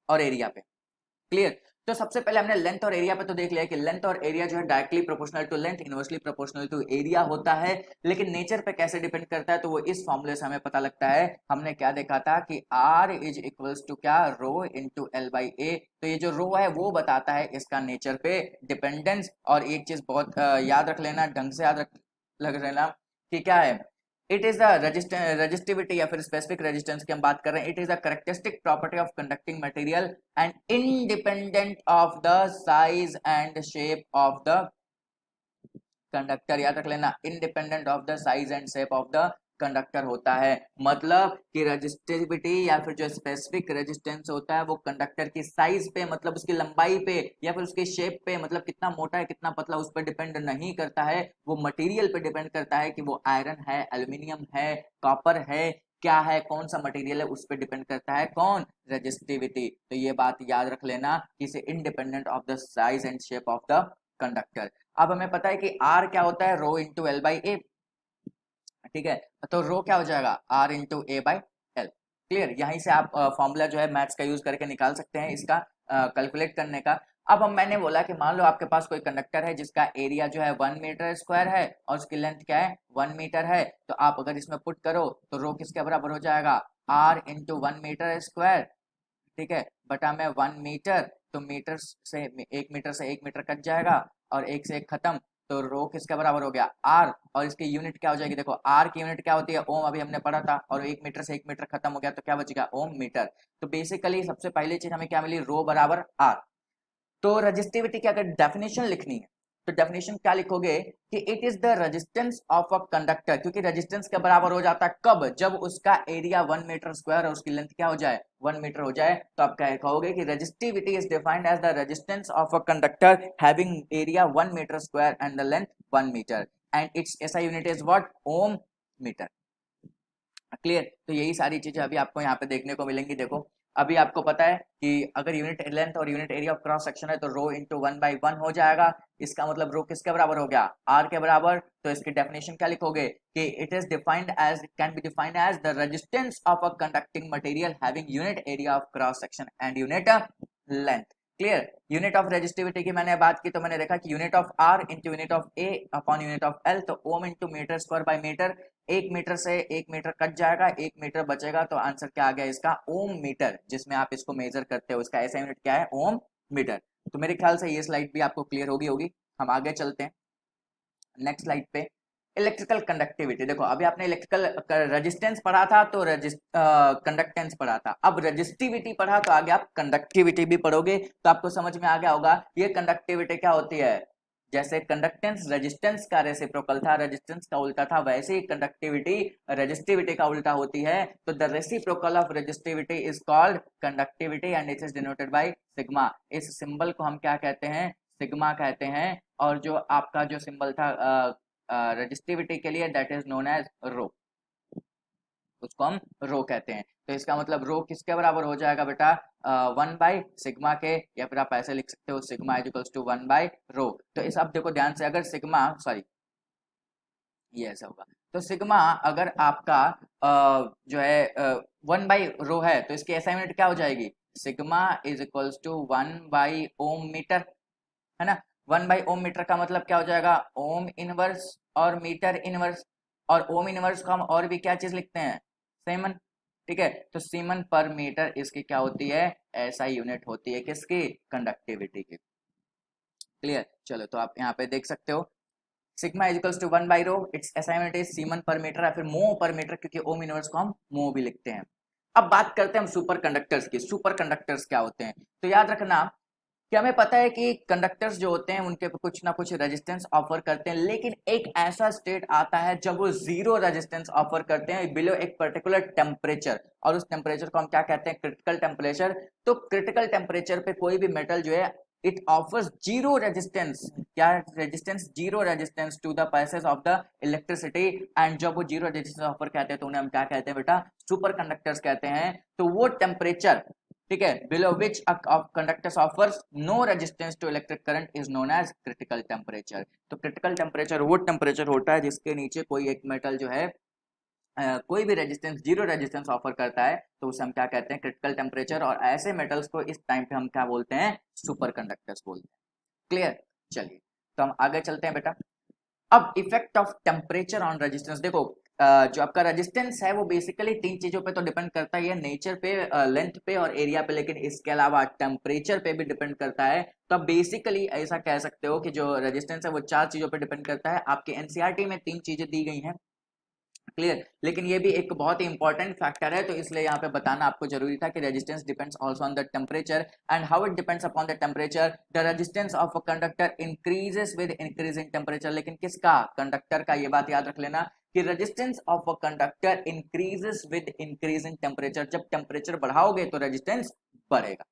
और एरिया पे। क्लियर। तो सबसे पहले हमने लेंथ और एरिया पे तो देख लिया कि लेंथ और एरिया जो है directly proportional to length, inversely proportional to area होता है। लेकिन नेचर पे कैसे डिपेंड करता है, तो वो इस फॉर्मूले से हमें पता लगता है। हमने क्या देखा था कि आर इज इक्वल्स टू क्या, रो इंटू एल बाई ए। तो ये जो रो है वो बताता है इसका नेचर पे डिपेंडेंस। और एक चीज बहुत याद रख लेना, ढंग से याद रख लेना कि क्या है, इट इज द रेजिस्टिविटी या फिर स्पेसिफिक रेजिस्टेंस की हम बात कर रहे हैं। It is a characteristic property of conducting material and independent of the size and shape of the conductor. याद रख लेना, independent of the size and shape of the conductor होता है। मतलब कि रेजिस्टिविटी या फिर जो स्पेसिफिक रेजिस्टेंस होता है वो कंडक्टर की साइज पे, मतलब उसकी लंबाई पे या फिर उसके शेप पे, मतलब कितना मोटा है कितना पतला, उस पर डिपेंड नहीं करता है। वो मटेरियल पे डिपेंड करता है कि वो आयरन है, एल्यूमिनियम है, कॉपर है, क्या है, कौन सा मटेरियल है, उस पर डिपेंड करता है कौन, रेजिस्टिविटी। तो ये बात याद रख लेना कि इसे independent of the size and shape of the conductor. अब हमें पता है कि आर क्या होता है, rho into L by A. ठीक है, तो रो क्या हो जाएगा, R into A by L. Clear. यहीं से आप फॉर्मूला जो है मैथ्स का यूज करके निकाल सकते हैं इसका कैलकुलेट करने का। अब हम मैंने बोला कि मान लो आपके पास कोई कंडक्टर है जिसका एरिया जो है 1 मीटर स्क्वायर है और उसकी लेंथ क्या है, 1 मीटर है। तो आप अगर इसमें पुट करो तो रो किसके बराबर हो जाएगा, आर इंटू 1 मीटर स्क्वायर। ठीक है, बटा में 1 मीटर। तो मीटर से 1 मीटर कट जाएगा और एक से एक खत्म। तो रो किसके बराबर हो गया, आर। और इसकी यूनिट क्या हो जाएगी, देखो आर की यूनिट क्या होती है, ओम, अभी हमने पढ़ा था। और 1 मीटर से 1 मीटर खत्म हो गया तो क्या बचेगा, ओम मीटर। तो बेसिकली सबसे पहली चीज हमें क्या मिली, रो बराबर आर। तो रजिस्टिविटी की अगर डेफिनेशन लिखनी है तो डेफिनेशन क्या लिखोगे कि it is the resistance of a conductor, क्योंकि रेजिस्टेंस के बराबर हो जाता है कब, जब उसका एरिया 1 मीटर स्क्वायर और उसकी लेंथ क्या हो जाए, 1 मीटर हो जाए। तो आप क्या कहोगे कि resistivity is defined as the resistance of a conductor having area 1 metre square and the length 1 metre and its SI unit is what, ohm metre. Clear. तो यही सारी चीजें अभी आपको यहाँ पे देखने को मिलेंगी। देखो अभी आपको पता है कि अगर यूनिट लेंथ और unit area of cross section है तो रो इंटू 1/1 हो जाएगा। इसका मतलब रो किसके बराबर हो गया, आर के बराबर। तो इसकी डेफिनेशन क्या लिखोगे कि it is defined as, can be defined as the resistance of a conducting material having unit area of cross section and unit length. Clear. Unit of resistivity की मैंने बात की तो मैंने देखा कि unit of R into unit of A upon unit of L, तो ohm into metre square by metre. 1 metre से 1 मीटर कट जाएगा, 1 मीटर बचेगा, तो आंसर क्या आ गया इसका, ओम मीटर, जिसमें आप इसको मेजर करते हो। इसका ऐसा यूनिट क्या है, ओम मीटर। तो मेरे ख्याल से ये स्लाइड भी आपको क्लियर होगी। हम आगे चलते हैं नेक्स्ट स्लाइड पे। इलेक्ट्रिकल कंडक्टिविटी, देखो अभी आपने इलेक्ट्रिकल रेजिस्टेंस पढ़ा था तो कंडक्टेंस पढ़ा था, अब रेजिस्टिविटी पढ़ा तो आगे आप कंडक्टिविटी भी पढ़ोगे। तो आपको समझ में आ गया होगा ये कंडक्टिविटी क्या होती है। जैसे कंडक्टेंस रेजिस्टेंस का रेसिप्रोकल था, रेजिस्टेंस का उल्टा था, वैसे ही कंडक्टिविटी रेजिस्टिविटी का उल्टा होती है। तो the reciprocal of resistivity is called conductivity and it is denoted by sigma. इस सिंबल को हम क्या कहते हैं, सिग्मा कहते हैं। और जो आपका जो सिंबल था रेजिस्टिविटी के लिए, दैट इज नोन एज रो, उसको हम रो कहते हैं। तो इसका मतलब रो किसके बराबर हो जाएगा बेटा, 1/सिग्मा के, या फिर आप ऐसे लिख सकते हो सिग्मा इज इक्वल्स टू 1/रो। तो इस, अब देखो ध्यान से, अगर सिग्मा, सॉरी ये ऐसा होगा, तो सिग्मा अगर आपका जो है 1/रो है तो इसकी ऐसा यूनिट क्या हो जाएगी, सिग्मा इज इक्वल्स टू 1/ओम मीटर, है ना। 1/ओम मीटर का मतलब क्या हो जाएगा, ओम इनवर्स और मीटर इनवर्स, और ओम इनवर्स को हम और भी क्या चीज लिखते हैं, सीमन। ठीक है, तो सीमन पर मीटर इसकी क्या होती है, ऐसा यूनिट होती है किसकी, कंडक्टिविटी की। क्लियर, चलो तो आप यहाँ पे देख सकते हो सिग्मा इजिकल्स टू 1/रो, it's assignment is siemens per metre या फिर मो पर मीटर, क्योंकि ओम इनवर्स को हम मो भी लिखते हैं। अब बात करते हैं हम सुपर कंडक्टर्स की। सुपर कंडक्टर्स क्या होते हैं, तो याद रखना कि हमें पता है कि कंडक्टर्स जो होते हैं उनके कुछ ना कुछ रेजिस्टेंस ऑफर करते हैं, लेकिन एक ऐसा स्टेट आता है जब वो जीरो रेजिस्टेंस ऑफर करते हैं बिलो एक पर्टिकुलर टेम्परेचर, और उस टेम्परेचर को हम क्या कहते हैं, क्रिटिकल टेम्परेचर। तो क्रिटिकल टेम्परेचर पे कोई भी मेटल जो है इट ऑफर्स जीरो रेजिस्टेंस, क्या resistance, zero resistance to the passage of the electricity, and जब वो जीरो रेजिस्टेंस ऑफर कहते हैं तो उन्हें हम क्या कहते हैं बेटा, सुपर कंडक्टर्स कहते हैं। तो वो टेम्परेचर, ठीक है, below which conductors offers no resistance to electric current is known as critical temperature. तो क्रिटिकल टेम्परेचर वो टेम्परेचर होता है जिसके नीचे कोई एक मेटल जो है कोई भी रेजिस्टेंस, जीरो रेजिस्टेंस ऑफर करता है, तो उसे हम क्या कहते हैं, क्रिटिकल टेम्परेचर। और ऐसे मेटल्स को इस टाइम पे हम क्या बोलते हैं, सुपर कंडक्टर्स बोलते हैं। क्लियर, चलिए तो हम आगे चलते हैं बेटा। अब effect of temperature on resistance, देखो जो आपका रेजिस्टेंस है वो बेसिकली तीन चीजों पे तो डिपेंड करता है, नेचर पे, लेंथ पे और एरिया पे, लेकिन इसके अलावा टेम्परेचर पे भी डिपेंड करता है। तो आप बेसिकली ऐसा कह सकते हो कि जो रेजिस्टेंस है वो चार चीजों पे डिपेंड करता है। आपके एनसीईआरटी में तीन चीजें दी गई हैं, क्लियर, लेकिन ये भी एक बहुत ही इंपॉर्टेंट फैक्टर है, तो इसलिए यहाँ पे बताना आपको जरूरी था कि resistance depends also on the temperature, and how it depends upon the temperature, the resistance of a conductor increases with increasing temperature. लेकिन किसका, कंडक्टर का, ये बात याद रख लेना कि resistance of a conductor increases with increasing temperature. जब टेम्परेचर बढ़ाओगे तो रेजिस्टेंस बढ़ेगा,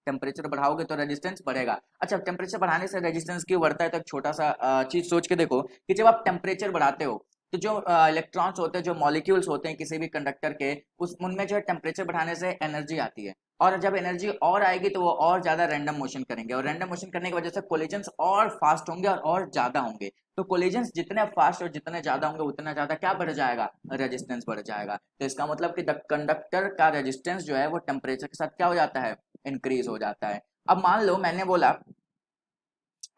टेम्परेचर बढ़ाओगे तो रेजिस्टेंस बढ़ेगा। अच्छा, टेम्परेचर बढ़ाने से रेजिस्टेंस क्यों बढ़ता है, तो एक छोटा सा चीज सोच के देखो कि जब आप टेम्परेचर बढ़ाते हो तो जो इलेक्ट्रॉन्स होते हैं, जो मॉलिक्यूल्स होते हैं किसी भी कंडक्टर के, उस उनमें जो है टेम्परेचर बढ़ाने से एनर्जी आती है, और जब एनर्जी और आएगी तो वो और ज्यादा रैंडम मोशन करेंगे, और रैंडम मोशन करने की वजह से कोलिजन्स और फास्ट होंगे और ज्यादा होंगे। तो कोलिजन्स जितने फास्ट और जितने ज्यादा होंगे उतना ज्यादा क्या बढ़ जाएगा, रेजिस्टेंस बढ़ जाएगा। तो इसका मतलब कि द कंडक्टर का रेजिस्टेंस जो है वो टेम्परेचर के साथ क्या हो जाता है, इंक्रीज हो जाता है। अब मान लो मैंने बोला,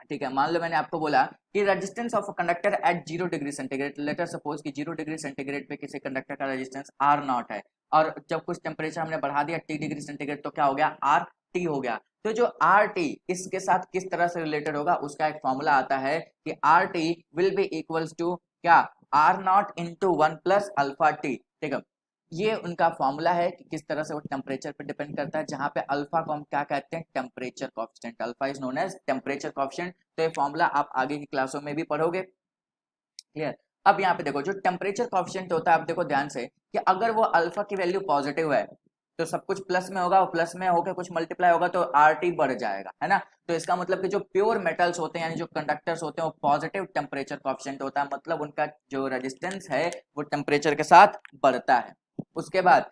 ठीक है, मान लो मैंने आपको बोला कि resistance of conductor at 0 degree centigrade, later suppose कि 0 डिग्री सेंटीग्रेड पे किसी कंडक्टर का रेजिस्टेंस आर नॉट है, और जब कुछ टेम्परेचर हमने बढ़ा दिया T डिग्री सेंटीग्रेड तो क्या हो गया, आर टी हो गया। तो जो आर टी इसके साथ किस तरह से रिलेटेड होगा, उसका एक फॉर्मूला आता है कि R T will be equals to क्या, R naught into 1 + alpha T. ठीक है, ये उनका फॉर्मूला है कि किस तरह से वो टेम्परेचर पे डिपेंड करता है, जहां पे अल्फा को हम क्या कहते हैं, temperature coefficient, alpha is known as temperature coefficient. तो ये फॉर्मूला आप आगे की क्लासों में भी पढ़ोगे, क्लियर। अब यहाँ पे देखो जो टेम्परेचर कॉफिशिएंट होता है, आप देखो ध्यान से कि अगर वो अल्फा की वैल्यू पॉजिटिव है तो सब कुछ प्लस में होगा, और प्लस में होकर कुछ मल्टीप्लाई होगा तो आर टी बढ़ जाएगा, है ना। तो इसका मतलब कि जो प्योर मेटल्स होते हैं यानी जो कंडक्टर्स होते हैं वो पॉजिटिव टेम्परेचर कॉफिशिएंट होता है, मतलब उनका जो रेजिस्टेंस है वो टेम्परेचर के साथ बढ़ता है। उसके बाद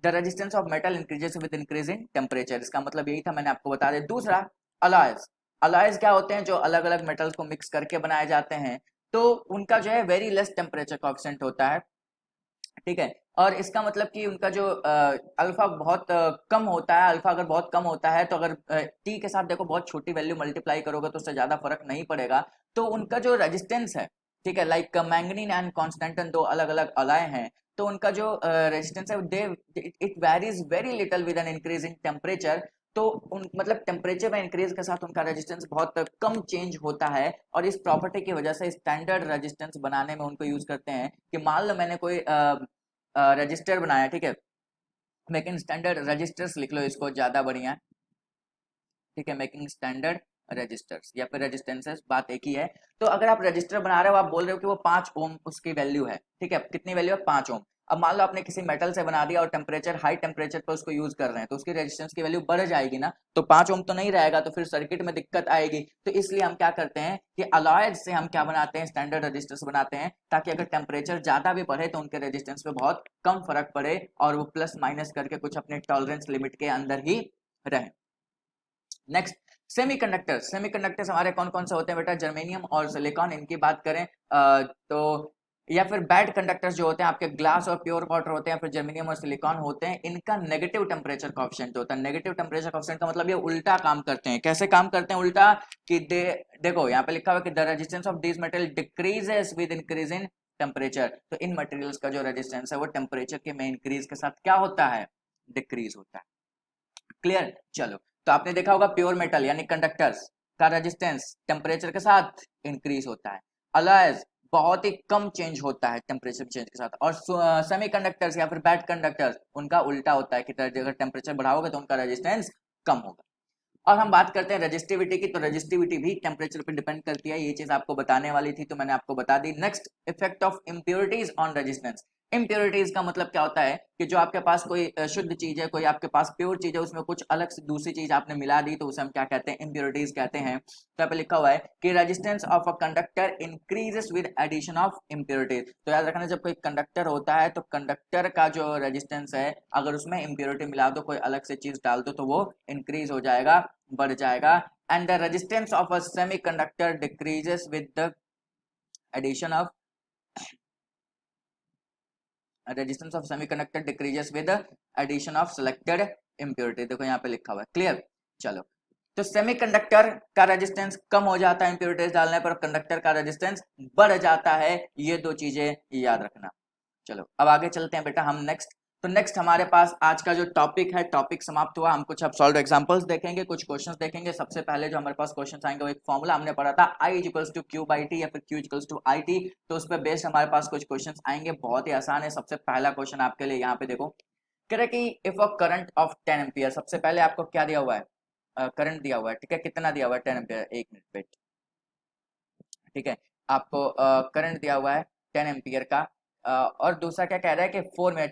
the resistance of metal increases with increasing temperature, इसका मतलब यही था, मैंने आपको बता दिया। दूसरा अलॉयज, अलॉयज क्या होते हैं, जो अलग अलग मेटल्स को मिक्स करके बनाए जाते हैं, तो उनका जो है वेरी लेस टेम्परेचर कॉफिशिएंट होता है, ठीक है। और इसका मतलब कि उनका जो अल्फा बहुत कम होता है, अल्फा अगर बहुत कम होता है तो अगर टी के साथ देखो बहुत छोटी वैल्यू मल्टीप्लाई करोगे तो उससे ज्यादा फर्क नहीं पड़ेगा। तो उनका जो रेजिस्टेंस है, ठीक है, लाइक मैंगनीन एंड कॉन्स्टेंटन दो अलग अलग अलाय हैं, तो उनका जो रेजिस्टेंस है they it varies very little with an increasing temperature. तो उन मतलब टेम्परेचर में इंक्रीज के साथ उनका रेजिस्टेंस बहुत कम चेंज होता है, और इस प्रॉपर्टी की वजह से स्टैंडर्ड रेजिस्टेंस बनाने में उनको यूज करते हैं। कि मान लो मैंने कोई रजिस्टर बनाया, ठीक है, मेकिंग स्टैंडर्ड रजिस्टर्स लिख लो इसको, ज्यादा बढ़िया है, ठीक है, मेकिंग स्टैंडर्ड रजिस्टर्स या फिर रेजिस्टेंसेस, बात एक ही है। तो अगर आप रजिस्टर बना रहे हो, आप बोल रहे हो कि वो 5 ओम उसकी वैल्यू है, ठीक है, कितनी वैल्यू है, 5 ओम। अब मान लो आपने किसी मेटल से बना दिया और टेम्परेचर हाई टेम्परेचर पर उसको यूज कर रहे हैं, तो उसकी रेजिस्टेंस की वैल्यू बढ़ जाएगी ना, तो 5 ओम तो नहीं रहेगा, तो फिर सर्किट में दिक्कत आएगी। तो इसलिए हम क्या करते हैं कि अलॉयड से हम क्या बनाते हैं, स्टैंडर्ड रजिस्टर्स बनाते हैं, ताकि अगर टेम्परेचर ज्यादा भी बढ़े तो उनके रेजिस्टेंस पे बहुत कम फर्क पड़े, और वो प्लस माइनस करके कुछ अपने टॉलरेंस लिमिट के अंदर ही रहे। Next, semiconductors. सेमीकंडक्टर्स हमारे कौन कौन से होते हैं बेटा, जर्मेनियम और सिलिकॉन। इनकी बात करें तो या फिर बैड कंडक्टर्स जो होते हैं आपके ग्लास और प्योर वाटर होते हैं, फिर जर्मेनियम और सिलिकॉन होते हैं, इनका नेगेटिव टेम्परेचर कोएफिशिएंट होता है। नेगेटिव टेम्परेचर कोएफिशिएंट का मतलब ये उल्टा काम करते हैं। कैसे काम करते हैं उल्टा? कि देखो यहाँ पे लिखा हुआ है कि the resistance of this material decreases with increase in temperature. तो इन मटेरियल्स का जो रेजिस्टेंस है वो टेम्परेचर के में इंक्रीज के साथ क्या होता है? डिक्रीज होता है। क्लियर? चलो, तो आपने देखा होगा प्योर मेटल यानी कंडक्टर्स का रेजिस्टेंस टेम्परेचर के साथ इंक्रीज होता है। अलॉयज बहुत ही कम चेंज होता है टेम्परेचर चेंज के साथ। और सेमी कंडक्टर्स या फिर बैड कंडक्टर्स उनका उल्टा होता है कि अगर टेम्परेचर बढ़ाओगे तो उनका रेजिस्टेंस कम होगा। और हम बात करते हैं रेजिस्टिविटी की, तो रेजिस्टिविटी भी टेम्परेचर पर डिपेंड करती है। ये चीज आपको बताने वाली थी तो मैंने आपको बता दी। Next, effect of impurities on resistance. Impurities का मतलब क्या होता है कि जो आपके पास कोई शुद्ध चीज है, कोई आपके पास प्योर चीज है, उसमें कुछ अलग से दूसरी चीज आपने मिला दी तो उसे हम क्या कहते हैं? इम्प्योरिटीज कहते हैं। तो यहाँ पे लिखा हुआ है कि resistance of a conductor increases with addition of impurities. तो याद रखना, जब कोई कंडक्टर होता है तो कंडक्टर का जो रेजिस्टेंस है, अगर उसमें इम्प्योरिटी मिला दो, कोई अलग से चीज डाल दो, तो वो इंक्रीज हो जाएगा, बढ़ जाएगा। And the resistance of a semiconductor decreases with the addition of resistance of semiconductor decreases with addition of selected impurity. देखो यहाँ पे लिखा हुआ है। क्लियर? चलो, तो सेमीकंडक्टर का रेजिस्टेंस कम हो जाता है इम्प्योरिटीज डालने पर, कंडक्टर का रेजिस्टेंस बढ़ जाता है। ये दो चीजें याद रखना। चलो अब आगे चलते हैं बेटा हम नेक्स्ट। तो नेक्स्ट हमारे पास आज का जो टॉपिक है, टॉपिक समाप्त हुआ। हम कुछ अब सॉल्व एग्जांपल्स देखेंगे, कुछ क्वेश्चंस देखेंगे। सबसे पहले जो हमारे पास क्वेश्चंस आएंगे वो एक फॉर्मूला हमने पढ़ा था, I equals to Q by T या फिर Q equals to I T. तो उस पर बेस्ड हमारे पास कुछ क्वेश्चंस आएंगे, बहुत ही आसान है। सबसे पहला क्वेश्चन आपके लिए यहाँ पे देखो, कह रहा है कि if a current of 10 ampere. सबसे पहले आपको क्या दिया हुआ है? करंट दिया हुआ है, ठीक है। कितना दिया हुआ है? 10 एम्पियर। एक मिनट वेट, ठीक है। आपको करंट दिया हुआ है 10 एम्पियर का। और दूसरा क्या कह रहा है कि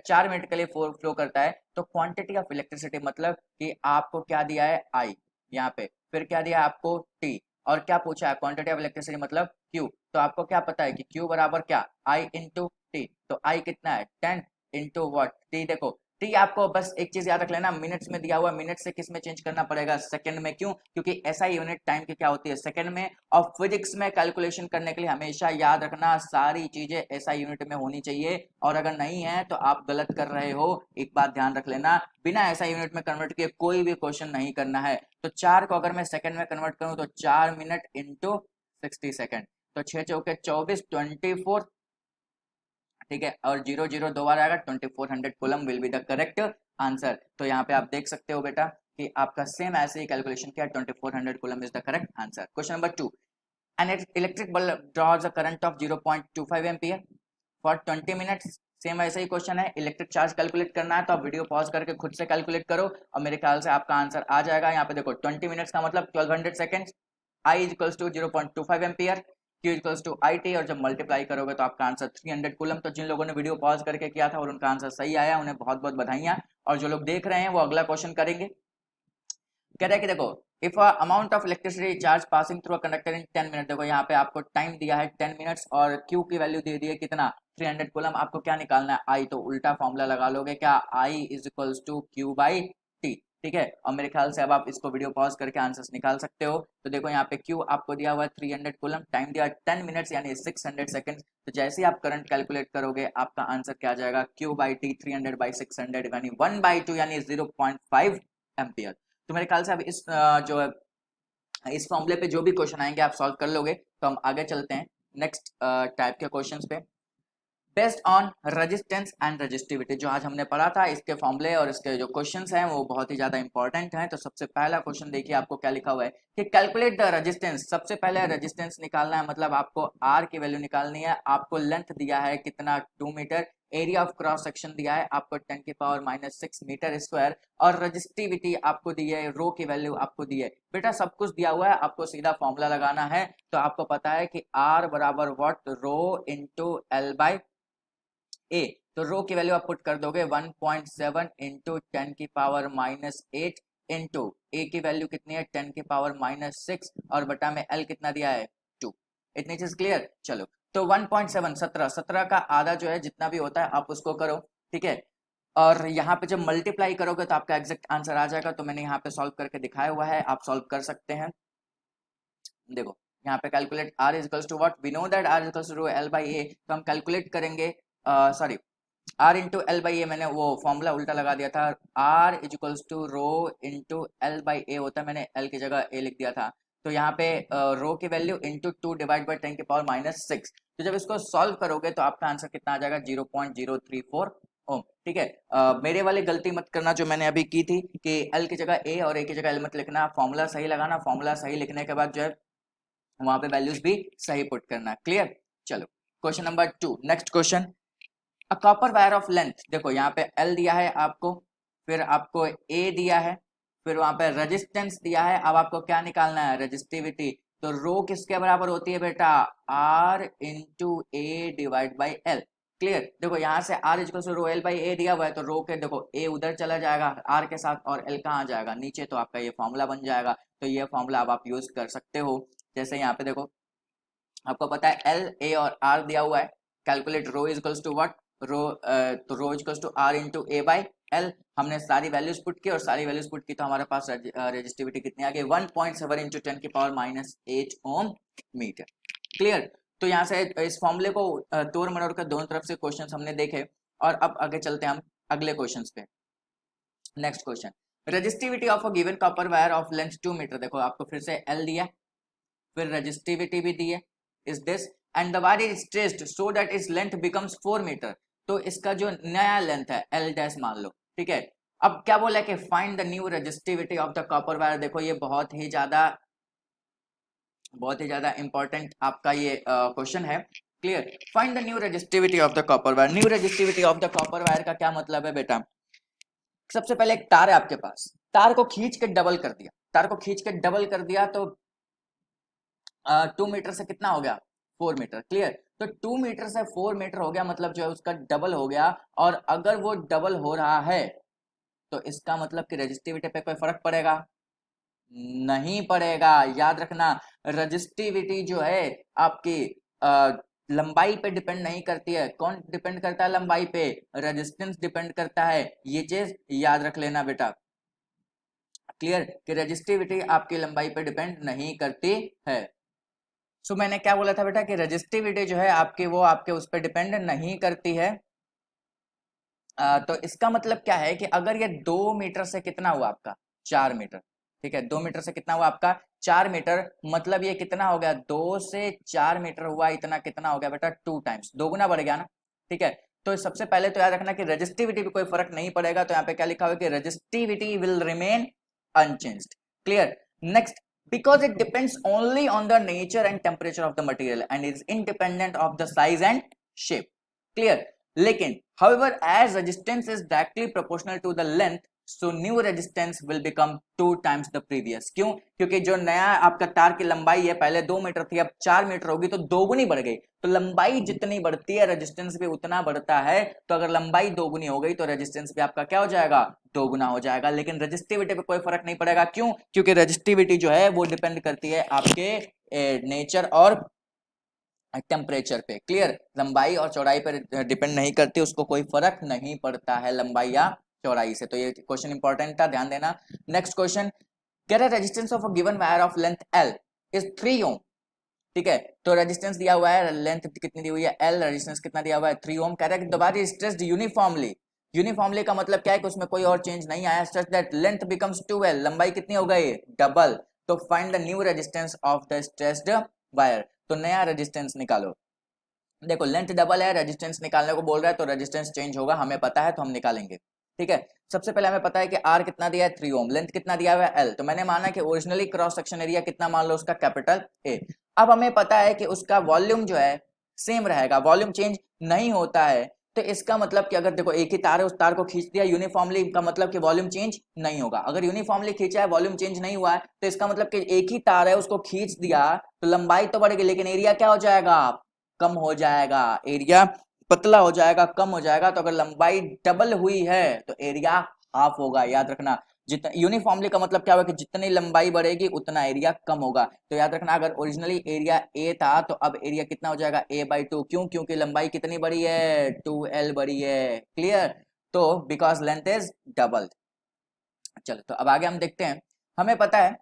4 मिनट के लिए फ्लो करता है। तो क्वांटिटी ऑफ इलेक्ट्रिसिटी मतलब कि आपको क्या दिया है? आई यहाँ पे, फिर क्या दिया है आपको? टी, और क्या पूछा है? क्वांटिटी ऑफ इलेक्ट्रिसिटी मतलब क्यू। तो आपको क्या पता है कि क्यू बराबर क्या? आई इंटू टी। तो आई कितना है? 10 इंटू वॉट? टी। देखो टी आपको बस एक चीज याद रख लेना, मिनट्स में दिया हुआ, मिनट से किस में चेंज करना पड़ेगा? सेकंड में। क्यों? क्योंकि ऐसा यूनिट टाइम की क्या होती है? सेकंड में। और फिजिक्स में कैलकुलेशन करने के लिए हमेशा याद रखना सारी चीजें ऐसा यूनिट में होनी चाहिए, और अगर नहीं है तो आप गलत कर रहे हो। एक बात ध्यान रख लेना, बिना ऐसा यूनिट में कन्वर्ट किए कोई भी क्वेश्चन नहीं करना है। तो 4 को अगर मैं सेकंड में कन्वर्ट करूं तो 4 मिनट इंटू 60 सेकंड। तो 6 चौके 24, 24, ठीक है। और 0 0 दो बार आएगा, 2400 coulomb will be the correct answer. तो यहाँ पे आप देख सकते हो बेटा कि आपका सेम ऐसे ही कैलकुलेशन किया, 2400 coulomb is the correct answer. Question number 2, an electric bulb draws a current of 0.25 ampere for 20 minutes. Same ऐसे ही क्वेश्चन है, इलेक्ट्रिक चार्ज कैलकुलेट करना है। तो आप वीडियो पॉज करके खुद से कैलकुलेट करो और मेरे ख्याल से आपका आंसर आ जाएगा। यहाँ पे देखो 20 मिनट्स का मतलब 1200 second. I is equals to 0.25 ampere, Q equals to I T, और जब मल्टीप्लाई करोगे तो आपका आंसर 300 कूलम। तो जिन लोगों ने वीडियो पॉज करके किया था और उनका आंसर सही आया, उन्हें बहुत बहुत बधाइयां। और जो लोग देख रहे हैं वो अगला क्वेश्चन करेंगे। कह रहा है कि देखो, if amount of electricity charge passing through a conductor in 10 minute. देखो यहाँ पे आपको टाइम दिया है 10 मिनट्स और क्यू की वैल्यू दे दी है कितना? 300 कूलम। आपको क्या निकालना है? आई। तो उल्टा फॉर्मूला लगा लोगे क्या? I is equals to Q by T, ठीक है। और मेरे ख्याल से अब आप इसको वीडियो पॉज करके आंसर्स निकाल सकते हो। तो देखो यहाँ पे क्यू आपको दिया हुआ है 300 कूलम, टाइम दिया 10 मिनट्स यानी 600 सेकंड। तो जैसे ही आप करंट कैलकुलेट करोगे आपका आंसर क्या आ जाएगा? क्यू बाई टी 300 बाई 600 यानी 1/2 यानी 0.5 एम्पियर। तो मेरे ख्याल से अब इस जो है इस फॉर्मूले पे जो भी क्वेश्चन आएंगे आप सॉल्व कर लोगे। तो हम आगे चलते हैं नेक्स्ट टाइप के क्वेश्चंस पे। Based on resistance and resistivity, जो आज हमने पढ़ा था, इसके फॉर्मूले और इसके जो क्वेश्चंस हैं वो बहुत ही ज्यादा इंपॉर्टेंट हैं। तो सबसे पहला क्वेश्चन देखिए, आपको क्या लिखा हुआ है कि कैलकुलेट द रेजिस्टेंस। सबसे पहले रेजिस्टेंस निकालना है, मतलब आपको आर की वैल्यू निकालनी है। आपको लेंथ दिया है कितना? 2 meter. Area of cross section दिया है आपको 10⁻⁻6 मीटर स्क्वायर। और रजिस्टिविटी आपको दी है, रो की वैल्यू आपको दी है। बेटा सब कुछ दिया हुआ है, आपको सीधा फॉर्मूला लगाना है। तो आपको पता है कि आर बराबर what? Rho into L by A. तो रो की वैल्यू आप पुट कर दोगे 1.7 इंटू 10⁻⁻8 इंटू ए की वैल्यू कितनी है? 10⁻⁻6, और बटा में एल कितना दिया है? 2। इतनी चीज क्लियर? चलो, तो 1.7 17 का आधा जो है जितना भी होता है आप उसको करो, ठीक है। और यहाँ पे जब मल्टीप्लाई करोगे तो आपका एग्जैक्ट आंसर आ जाएगा। तो मैंने यहाँ पे सॉल्व करके दिखाया हुआ है, आप सॉल्व कर सकते हैं। देखो यहाँ पे calculate R is equals to what, we know that R is equals to L by A, तो हम कैलकुलेट करेंगे, sorry R into L by A, मैंने वो फॉर्मूला उल्टा लगा दिया था, R is equals to rho into L by A होता है, मैंने एल की जगह ए लिख दिया था। तो यहाँ पे रो की वैल्यू इंटू 2 डिवाइड बाई 10 की पावर -6, तो जब इसको सॉल्व करोगे तो आपका आंसर कितना आ जाएगा, 0.034 ओम। ठीक है, मेरे वाली गलती मत करना जो मैंने अभी की थी कि एल की जगह ए और ए की जगह एल मत लिखना, फॉर्मूला सही लगाना, फॉर्मूला सही लिखने के बाद जो है वहां पे वैल्यूज भी सही पुट करना। क्लियर, चलो question number 2, next question, a copper wire of length, देखो यहाँ पे एल दिया है आपको, फिर आपको ए दिया है, फिर वहां पे रेजिस्टेंस दिया है, अब आपको क्या निकालना है, रेजिस्टिविटी। तो रो किसके बराबर होती है बेटा, R into A divide by L. Clear, देखो यहाँ से R equal to rho L by A दिया हुआ है, तो रो के देखो ए उधर चला जाएगा आर के साथ और एल कहाँ जाएगा नीचे, तो आपका ये फॉर्मूला बन जाएगा। तो ये फॉर्मूला अब आप यूज कर सकते हो। जैसे यहाँ पे देखो आपको पता है एल ए और आर दिया हुआ है, calculate rho is equals to what, rho, तो rho equals to R into A by L. हमने सारी वैल्यूज पुट की और सारी वैल्यूज पुट की, तो हमारे पास रेजिस्टिविटी कितनी आ गई, 1.7 इंटू 10 की पावर -8 ओम मीटर। क्लियर, तो यहाँ से इस फॉर्मूले को तोड़ मरोड़ कर दोनों तरफ से क्वेश्चन हमने देखे, और अब आगे चलते हैं हम अगले क्वेश्चन पे। Next question, resistivity of a given copper wire of length 2 meter, देखो आपको फिर से एल दिया, फिर रेजिस्टिविटी भी दी है, is this, and the wire is stretched so that its length becomes 4 meter. तो इसका जो नया लेंथ है एल डैश मान लो, ठीक है। अब क्या बोला है कि find the new resistivity of the copper wire, देखो ये बहुत ही ज्यादा इंपॉर्टेंट आपका ये क्वेश्चन है। Clear, find the new resistivity of the copper wire. New resistivity of the copper wire का क्या मतलब है बेटा, सबसे पहले एक तार है आपके पास, तार को खींच के डबल कर दिया, तार को खींच के डबल कर दिया, तो 2 मीटर से कितना हो गया, 4 मीटर। क्लियर, तो 2 मीटर से 4 मीटर हो गया, मतलब जो है उसका डबल हो गया, और अगर वो डबल हो रहा है तो इसका मतलब कि रेजिस्टिविटी पे कोई फर्क पड़ेगा, नहीं पड़ेगा। याद रखना, रजिस्टिविटी जो है आपकी लंबाई पे डिपेंड नहीं करती है। कौन डिपेंड करता है लंबाई पे, रेजिस्टेंस डिपेंड करता है, ये चीज याद रख लेना बेटा। क्लियर, कि रजिस्टिविटी आपकी लंबाई पे डिपेंड नहीं करती है। सो मैंने क्या बोला था बेटा कि रजिस्टिविटी जो है आपकी वो आपके उस पर डिपेंड नहीं करती है। तो इसका मतलब क्या है कि अगर ये 2 मीटर से कितना हुआ आपका, 4 मीटर, ठीक है, 2 मीटर से कितना हुआ आपका 4 मीटर, मतलब ये कितना हो गया, 2 से 4 मीटर हुआ, इतना कितना हो गया बेटा, 2 टाइम्स, दो गुना बढ़ गया ना। ठीक है, तो सबसे पहले तो याद रखना कि रजिस्टिविटी पे कोई फर्क नहीं पड़ेगा, तो यहाँ पे क्या लिखा हुआ है कि resistivity will remain unchanged. Clear, next, because it depends only on the nature and temperature of the material and is independent of the size and shape. Clear, लेकिन however as resistance is directly proportional to the length, so new resistance will become 2 times the previous। क्यों, क्योंकि जो नया आपका तार की लंबाई है पहले 2 मीटर थी, अब 4 मीटर होगी, तो दोगुनी बढ़ गई, तो लंबाई जितनी बढ़ती है रेजिस्टेंस भी उतना बढ़ता है। तो अगर लंबाई दोगुनी हो गई तो रेजिस्टेंस भी आपका क्या हो जाएगा, दोगुना हो जाएगा। लेकिन रेजिस्टिविटी पे कोई फर्क नहीं पड़ेगा, क्यों, क्योंकि रेजिस्टिविटी जो है वो डिपेंड करती है आपके नेचर और टेम्परेचर पे। क्लियर, लंबाई और चौड़ाई पर डिपेंड नहीं करती, उसको कोई फर्क नहीं पड़ता है लंबाई या चौड़ाई से। तो ये क्वेश्चन इंपॉर्टेंट था, ध्यान देना। नेक्स्ट क्वेश्चन, क्या resistance of a given wire of length L is 3 ओम। ठीक है, तो रेजिस्टेंस दिया हुआ है, लेंथ कितनी दी हुई है एल, रेजिस्टेंस कितना दिया हुआ है 3 ओम। कह रहा है कि the wire is stretched uniformly, uniformly का मतलब क्या है कि उसमें कोई और चेंज नहीं आया, such that length becomes 2L, लंबाई कितनी हो गई, डबल। तो find the new resistance of the stretched wire, तो नया रेजिस्टेंस निकालो। देखो लेंथ डबल है, रेजिस्टेंस निकालने को बोल रहा है, तो रेजिस्टेंस चेंज होगा, हमें पता है तो हम निकालेंगे। ठीक है, सबसे पहले हमें पता है कि आर कितना दिया है 3 ओम, लेंथ कितना दिया हुआ है एल, तो मैंने माना कि ओरिजिनली क्रॉस सेक्शन एरिया कितना मान लो उसका कैपिटल ए। अब हमें पता है कि उसका वॉल्यूम जो है सेम रहेगा, वॉल्यूम चेंज नहीं होता है। तो इसका मतलब कि अगर देखो एक ही तार है, उस तार को खींच दिया यूनिफॉर्मली, का मतलब कि वॉल्यूम चेंज नहीं होगा। अगर यूनिफॉर्मली खींचा है, वॉल्यूम चेंज नहीं हुआ है, तो इसका मतलब कि एक ही तार है, उसको खींच दिया तो लंबाई तो बढ़ेगी, लेकिन एरिया क्या हो जाएगा, कम हो जाएगा, एरिया पतला हो जाएगा, कम हो जाएगा। तो अगर लंबाई डबल हुई है तो एरिया हाफ होगा, याद रखना। जितना यूनिफॉर्मली का मतलब क्या होगा कि जितनी लंबाई बढ़ेगी उतना एरिया कम होगा। तो याद रखना, अगर ओरिजिनली एरिया ए था तो अब एरिया कितना हो जाएगा A/2, क्यों, क्योंकि लंबाई कितनी बड़ी है 2L बड़ी है। क्लियर, तो बिकॉज लेंथ इज डबल। चलो तो अब आगे हम देखते हैं। हमें पता है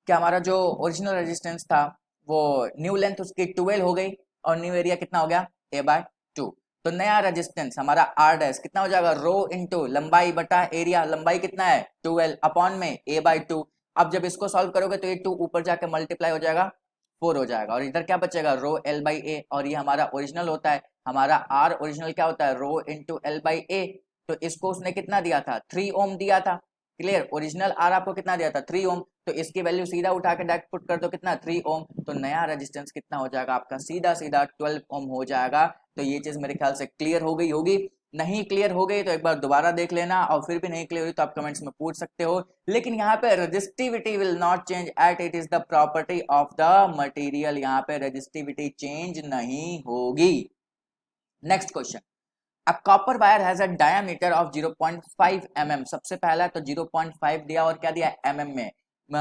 कि हमारा जो ओरिजिनल रेजिस्टेंस था वो न्यू लेंथ उसकी 12 हो गई और न्यू एरिया कितना हो गया a/2। तो नया रेजिस्टेंस हमारा r डैश कितना हो जाएगा रो इंटू लंबाई बटा एरिया, लंबाई कितना है 12 अपॉन में a/2। अब जब इसको सॉल्व करोगे तो ये 2 ऊपर जाके मल्टीप्लाई हो जाएगा 4 हो जाएगा और इधर क्या बचेगा रो l/a और ये हमारा ओरिजिनल होता है, हमारा r ओरिजिनल क्या होता है रो इंटू l/a। तो इसको उसने कितना दिया था 3 ओम दिया था, क्लियर। ओरिजिनल आर आपको कितना दिया था 3 ओम, तो इसकी वैल्यू सीधा उठा के डायरेक्ट पुट कर दो कितना 3 ओम, तो नया रेजिस्टेंस कितना हो जाएगा आपका सीधा सीधा 12 ओम हो जाएगा। तो ये चीज मेरे ख्याल से क्लियर हो गई होगी, नहीं क्लियर हो गई तो एक बार दोबारा देख लेना और फिर भी नहीं क्लियर हुई तो आप कमेंट्स में पूछ सकते हो। लेकिन यहाँ पे resistivity will not change at it is the property of the material, यहाँ पे रेजिस्टिविटी चेंज नहीं होगी। Next question, A copper wire has a diameter of 0.5 mm। सबसे पहला तो 0.5 दिया और क्या दिया mm में,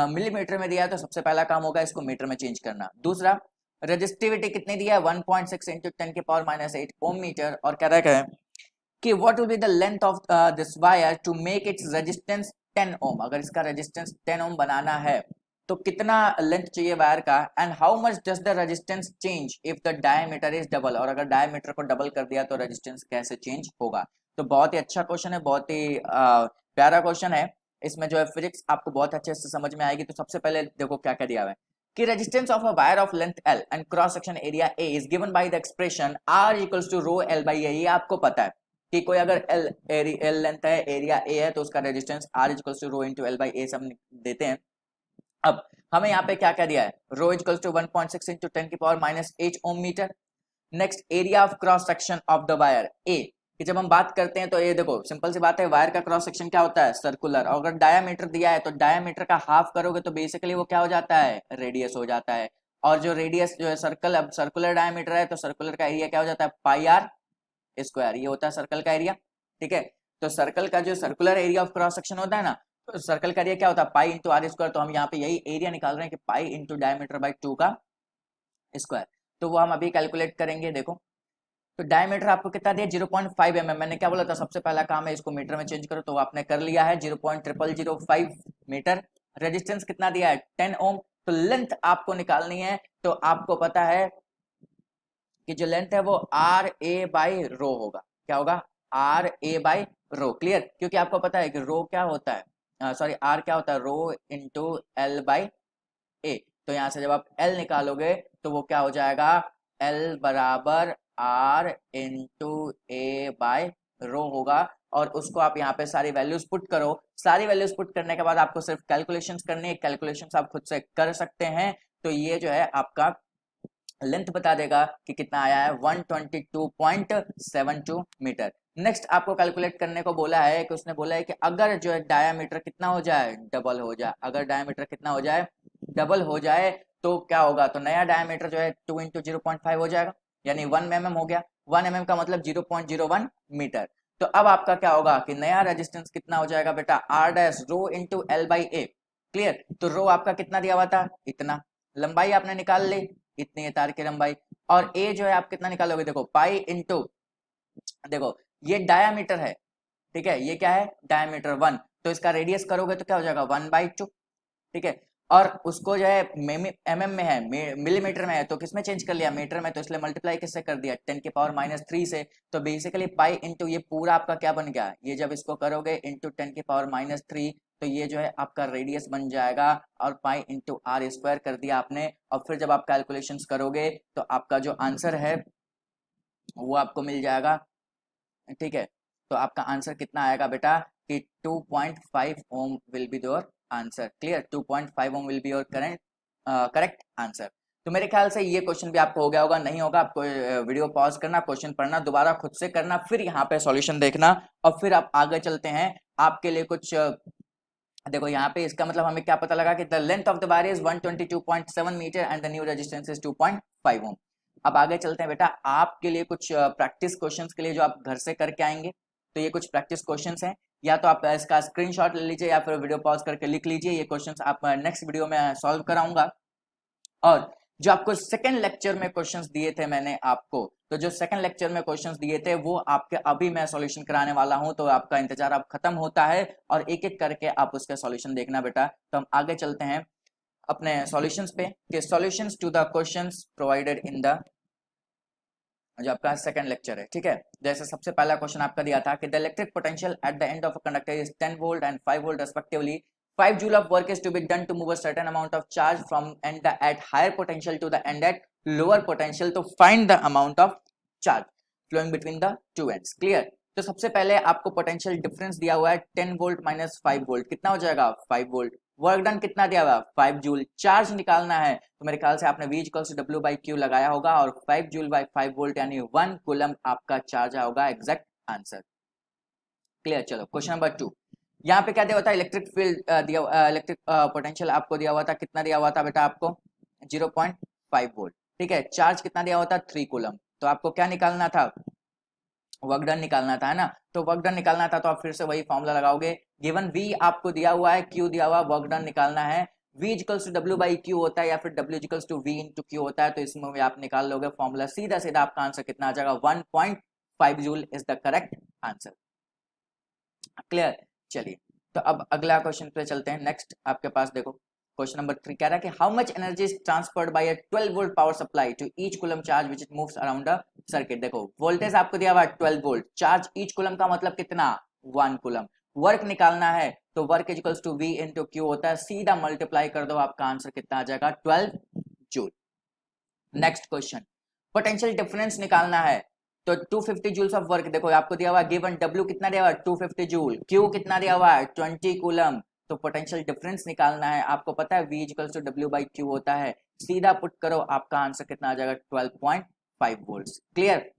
मिलीमीटर में दिया है तो सबसे पहला काम होगा इसको मीटर में चेंज करना। दूसरा रेजिस्टिविटी कितनी दिया है 1.6 इंटू 10 के पावर -8 ओम मीटर और कह रहा है कि what will be the length of this wire to make its resistance 10 ohm. अगर इसका रेजिस्टेंस 10 ओम बनाना है तो कितना लेंथ चाहिए वायर का, and how much does the resistance change if the diameter is double, और अगर डायमीटर को डबल कर दिया तो रेजिस्टेंस कैसे चेंज होगा। तो बहुत ही अच्छा क्वेश्चन है, बहुत ही प्यारा क्वेश्चन है, इसमें जो है फिजिक्स आपको बहुत अच्छे से समझ में आएगी। तो सबसे पहले देखो क्या क्या दिया हुआ है कि resistance of a wire of length L and cross section area A is given by the expression R equals to rho L by A। ये आपको पता है कि कोई अगर L लेंथ है एरिया A है तो उसका resistance R equals to rho into L by A सब देते हैं। अब हमें यहाँ पे क्या क्या दिया है रो इक्वल्स टू 1.6 इंटू 10 की power -8 ohm metre. Next area of cross section of the wire A, कि जब हम बात करते हैं तो ये देखो सिंपल सी बात है वायर का क्रॉस सेक्शन क्या होता है सर्कुलर, और अगर डायमीटर दिया है तो डायमीटर का हाफ करोगे तो बेसिकली वो क्या हो जाता है रेडियस हो जाता है, और जो रेडियस जो है सर्कल, अब सर्कुलर डायमीटर है तो सर्कुलर का एरिया क्या हो जाता है पाई आर स्क्वायर, ये होता है सर्कल का एरिया, ठीक है। तो सर्कल का जो circular area of cross section होता है ना, तो सर्कल का एरिया क्या होता है पाई इंटू आर स्क्वायर, तो हम यहाँ पे यही एरिया निकाल रहे हैं कि पाई इंटू डायमीटर बाई 2 का स्क्वायर। तो वो हम अभी कैलकुलेट करेंगे। देखो तो डायमीटर आपको कितना दिया 0.5 mm, मैंने क्या बोला था सबसे पहला काम है इसको मीटर में चेंज करो, तो आपने कर लिया है 0.0005 मीटर। रेजिस्टेंस कितना दिया है 10 ओम। तो लेंथ आपको निकालनी है तो आपको पता है कि जो लेंथ है वो आर ए बाई रो होगा, क्या होगा R A by rho, clear. क्योंकि आपको पता है कि रो क्या होता है सॉरी आर क्या होता है rho into L by A. तो यहां से जब आप एल निकालोगे तो वो क्या हो जाएगा एल बराबर आर इंटू ए बाय रो होगा, और उसको आप यहाँ पे सारी वैल्यूज पुट करो। सारी वैल्यूज पुट करने के बाद आपको सिर्फ कैलकुलेशंस करनी है, कैलकुलेशंस आप खुद से कर सकते हैं। तो ये जो है आपका लेंथ बता देगा कि कितना आया है 122.72 मीटर। नेक्स्ट आपको कैलकुलेट करने को बोला है कि उसने बोला है कि अगर जो है डायामीटर कितना हो जाए डबल हो जाए, अगर डायामीटर कितना हो जाए डबल हो जाए तो क्या होगा, तो नया डायमीटर जो है 2 इंटू 0.5 हो जाएगा यानी 1 mm हो गया। 1 mm का मतलब 0.01 मीटर। तो अब आपका क्या होगा कि नया रेजिस्टेंस कितना हो जाएगा बेटा R dash rho into L by A, clear. तो रो आपका कितना दिया हुआ था इतना, लंबाई आपने निकाल ली इतनी है तार की लंबाई, और ए जो है आप कितना निकालोगे देखो पाई इंटू, देखो ये डायामीटर है, ठीक है, ये क्या है डायमीटर 1, तो इसका रेडियस करोगे तो क्या हो जाएगा 1/2, ठीक है। और उसको जो है mm में है मिलीमीटर में है तो किसमें चेंज कर लिया मीटर में, तो इसलिए मल्टीप्लाई किससे कर दिया 10 की पावर -3 से। तो बेसिकली पाई इंटू ये पूरा आपका क्या बन गया, ये जब इसको करोगे इंटू 10 की पावर -3 तो ये जो है आपका रेडियस बन जाएगा, और पाई इंटू आर स्क्वायर कर दिया आपने। और फिर जब आप कैलकुलेशंस करोगे तो आपका जो आंसर है वो आपको मिल जाएगा, ठीक है। तो आपका आंसर कितना आएगा बेटा कि 2.5 ohm will be your answer, clear. 2.5 ohm will be your correct answer. तो मेरे ख्याल से ये क्वेश्चन भी आपको हो गया होगा, नहीं होगा आपको वीडियो पॉज करना, क्वेश्चन पढ़ना, दोबारा खुद से करना, फिर यहाँ पे सॉल्यूशन देखना, और फिर आप आगे चलते हैं। आपके लिए कुछ देखो यहाँ पे इसका मतलब हमें क्या पता लगा कि the length of the wire is 122.7 meter and the new resistance is 2.5 ohm. अब आगे चलते हैं बेटा, आपके लिए कुछ प्रैक्टिस क्वेश्चंस के लिए जो आप घर से करके आएंगे। तो ये कुछ प्रैक्टिस क्वेश्चंस हैं, या तो आप इसका स्क्रीनशॉट ले लीजिए या फिर वीडियो पॉज करके लिख लीजिए। ये क्वेश्चंस आप नेक्स्ट वीडियो में सॉल्व कराऊंगा। और जो आपको सेकंड लेक्चर में क्वेश्चंस दिए थे मैंने आपको, तो जो सेकंड लेक्चर में क्वेश्चंस दिए थे वो आपके अभी मैं सॉल्यूशन कराने वाला हूं, तो आपका इंतजार अब खत्म होता है और एक एक करके आप उसका सॉल्यूशन देखना बेटा। तो हम आगे चलते हैं। अपने सॉल्यूशंस पे कि solutions to the questions provided in the जो आपका सेकंड लेक्चर है, ठीक है। जैसे सबसे पहला क्वेश्चन आपका दिया था कि the electric potential at the end of a conductor is 10 volt and 5 volt respectively 5 joule of work is to be done to move a certain amount of charge from end at higher potential to the end at lower potential to find the amount of charge flowing between the two ends। Clear. तो सबसे पहले आपको potential difference दिया हुआ है 10 volt minus 5 volt, कितना हो जाएगा 5 वोल्ट। वर्क डन कितना दिया हुआ 5 जूल। चार्ज निकालना है तो मेरे ख्याल से आपने V equals to W by Q लगाया होगा और 5 जूल बाई 5 वोल्ट यानी 1 कूलम आपका चार्ज होगा। Exact answer. क्लियर। चलो क्वेश्चन नंबर 2। यहाँ पे क्या दिया हुआ था इलेक्ट्रिक फील्ड दिया इलेक्ट्रिक पोटेंशियल आपको दिया हुआ था, कितना दिया हुआ था बेटा आपको 0.5 वोल्ट, ठीक है। चार्ज कितना दिया हुआ था 3 कूलम। तो आपको क्या निकालना था वर्क डन निकालना था, है ना। तो वर्क डन निकालना था तो आप फिर से वही फॉर्मूला लगाओगे। गिवन V आपको दिया हुआ है, Q दिया हुआ, वर्क डन निकालना है। V equals to W by Q होता है या फिर W equals to V into Q होता है, तो इसमें भी आप निकाल लोगे फॉर्मूला, सीधा सीधा आपका आंसर कितना आ जाएगा 1.5 joule is the correct answer. Clear. चलिए तो अब अगला क्वेश्चन पे चलते हैं। नेक्स्ट आपके पास देखो क्वेश्चन नंबर 3 कह रहा है कि how much energy is transferred by a 12 volt power supply to each coulomb charge which it moves around a circuit. देखो वोल्टेज आपको दिया हुआ है 12 वोल्ट, चार्ज ईच कूलम का मतलब कितना 1 कूलम। वर्क निकालना है तो work equals to V into Q होता है, सीधा मल्टीप्लाई कर दो, आपका आंसर कितना आ जाएगा 12 joule. Next question potential difference निकालना है तो 250 जूल्स ऑफ वर्क, देखो आपको दिया हुआ गिवन W कितना दिया हुआ है 250 जूल, Q कितना दिया हुआ है 20 कूलम। तो पोटेंशियल डिफरेंस निकालना है, आपको पता है V equals to W by Q होता है, सीधा पुट करो, आपका आंसर कितना आ जाएगा 12.5 वोल्ट्स। क्लियर।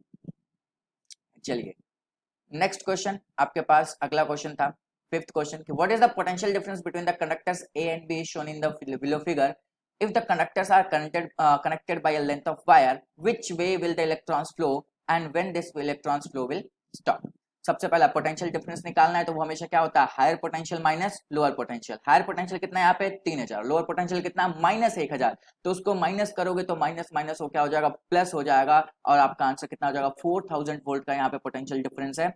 चलिए नेक्स्ट क्वेश्चन आपके पास अगला क्वेश्चन था फिफ्थ क्वेश्चन कि what is the potential difference between the conductors A and B shown in the below figure. If the conductors are connected by a length of wire, which way will the electrons flow and when this electrons flow will stop। सबसे पहला potential difference निकालना है तो वो हमेशा क्या होता है higher potential minus lower potential. Higher potential कितना है यहाँ पे 3000, लोअर पोटेंशियल कितना माइनस 1000। तो उसको माइनस करोगे तो माइनस माइनस हो क्या हो जाएगा प्लस हो जाएगा और आपका आंसर कितना हो जाएगा 4000 वोल्ट का यहाँ पे पोटेंशियल डिफरेंस है।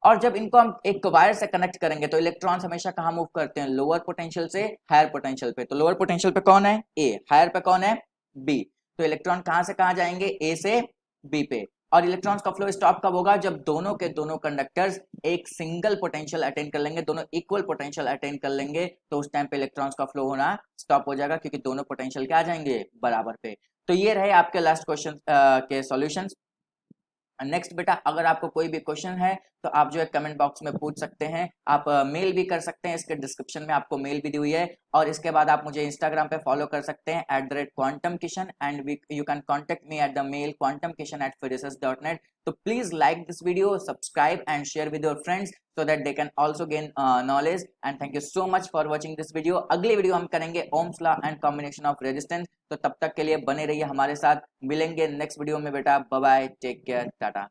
और जब इनको हम एक वायर से कनेक्ट करेंगे तो इलेक्ट्रॉन्स हमेशा कहां मूव करते हैं लोअर पोटेंशियल से हायर पोटेंशियल पे। तो लोअर पोटेंशियल पे कौन है A, हायर पे कौन है B। तो इलेक्ट्रॉन कहां से कहां जाएंगे A से B पे। और इलेक्ट्रॉन्स का फ्लो स्टॉप कब होगा जब दोनों के दोनों कंडक्टर्स एक सिंगल पोटेंशियल अटेन कर लेंगे, दोनों इक्वल पोटेंशियल अटेन कर लेंगे, तो उस टाइम पे इलेक्ट्रॉन्स का फ्लो होना स्टॉप हो जाएगा क्योंकि दोनों पोटेंशियल क्या आ जाएंगे बराबर पे। तो ये रहे आपके लास्ट क्वेश्चन के सॉल्यूशंस। नेक्स्ट बेटा अगर आपको कोई भी क्वेश्चन है तो आप जो है कमेंट बॉक्स में पूछ सकते हैं, आप मेल भी कर सकते हैं, इसके डिस्क्रिप्शन में आपको मेल भी दी हुई है। और इसके बाद आप मुझे इंस्टाग्राम पे फॉलो कर सकते हैं @quantumkishan and you can contact me at the mail quantumkishan@fireresearch.net। तो please like this video, subscribe and share with your friends so that they can also gain knowledge and thank you so much for watching this video। अगली video हम करेंगे Ohm's law and combination of resistance. तो तब तक के लिए बने रहिए हमारे साथ, मिलेंगे नेक्स्ट वीडियो में बेटा। Bye bye, take care, Tata.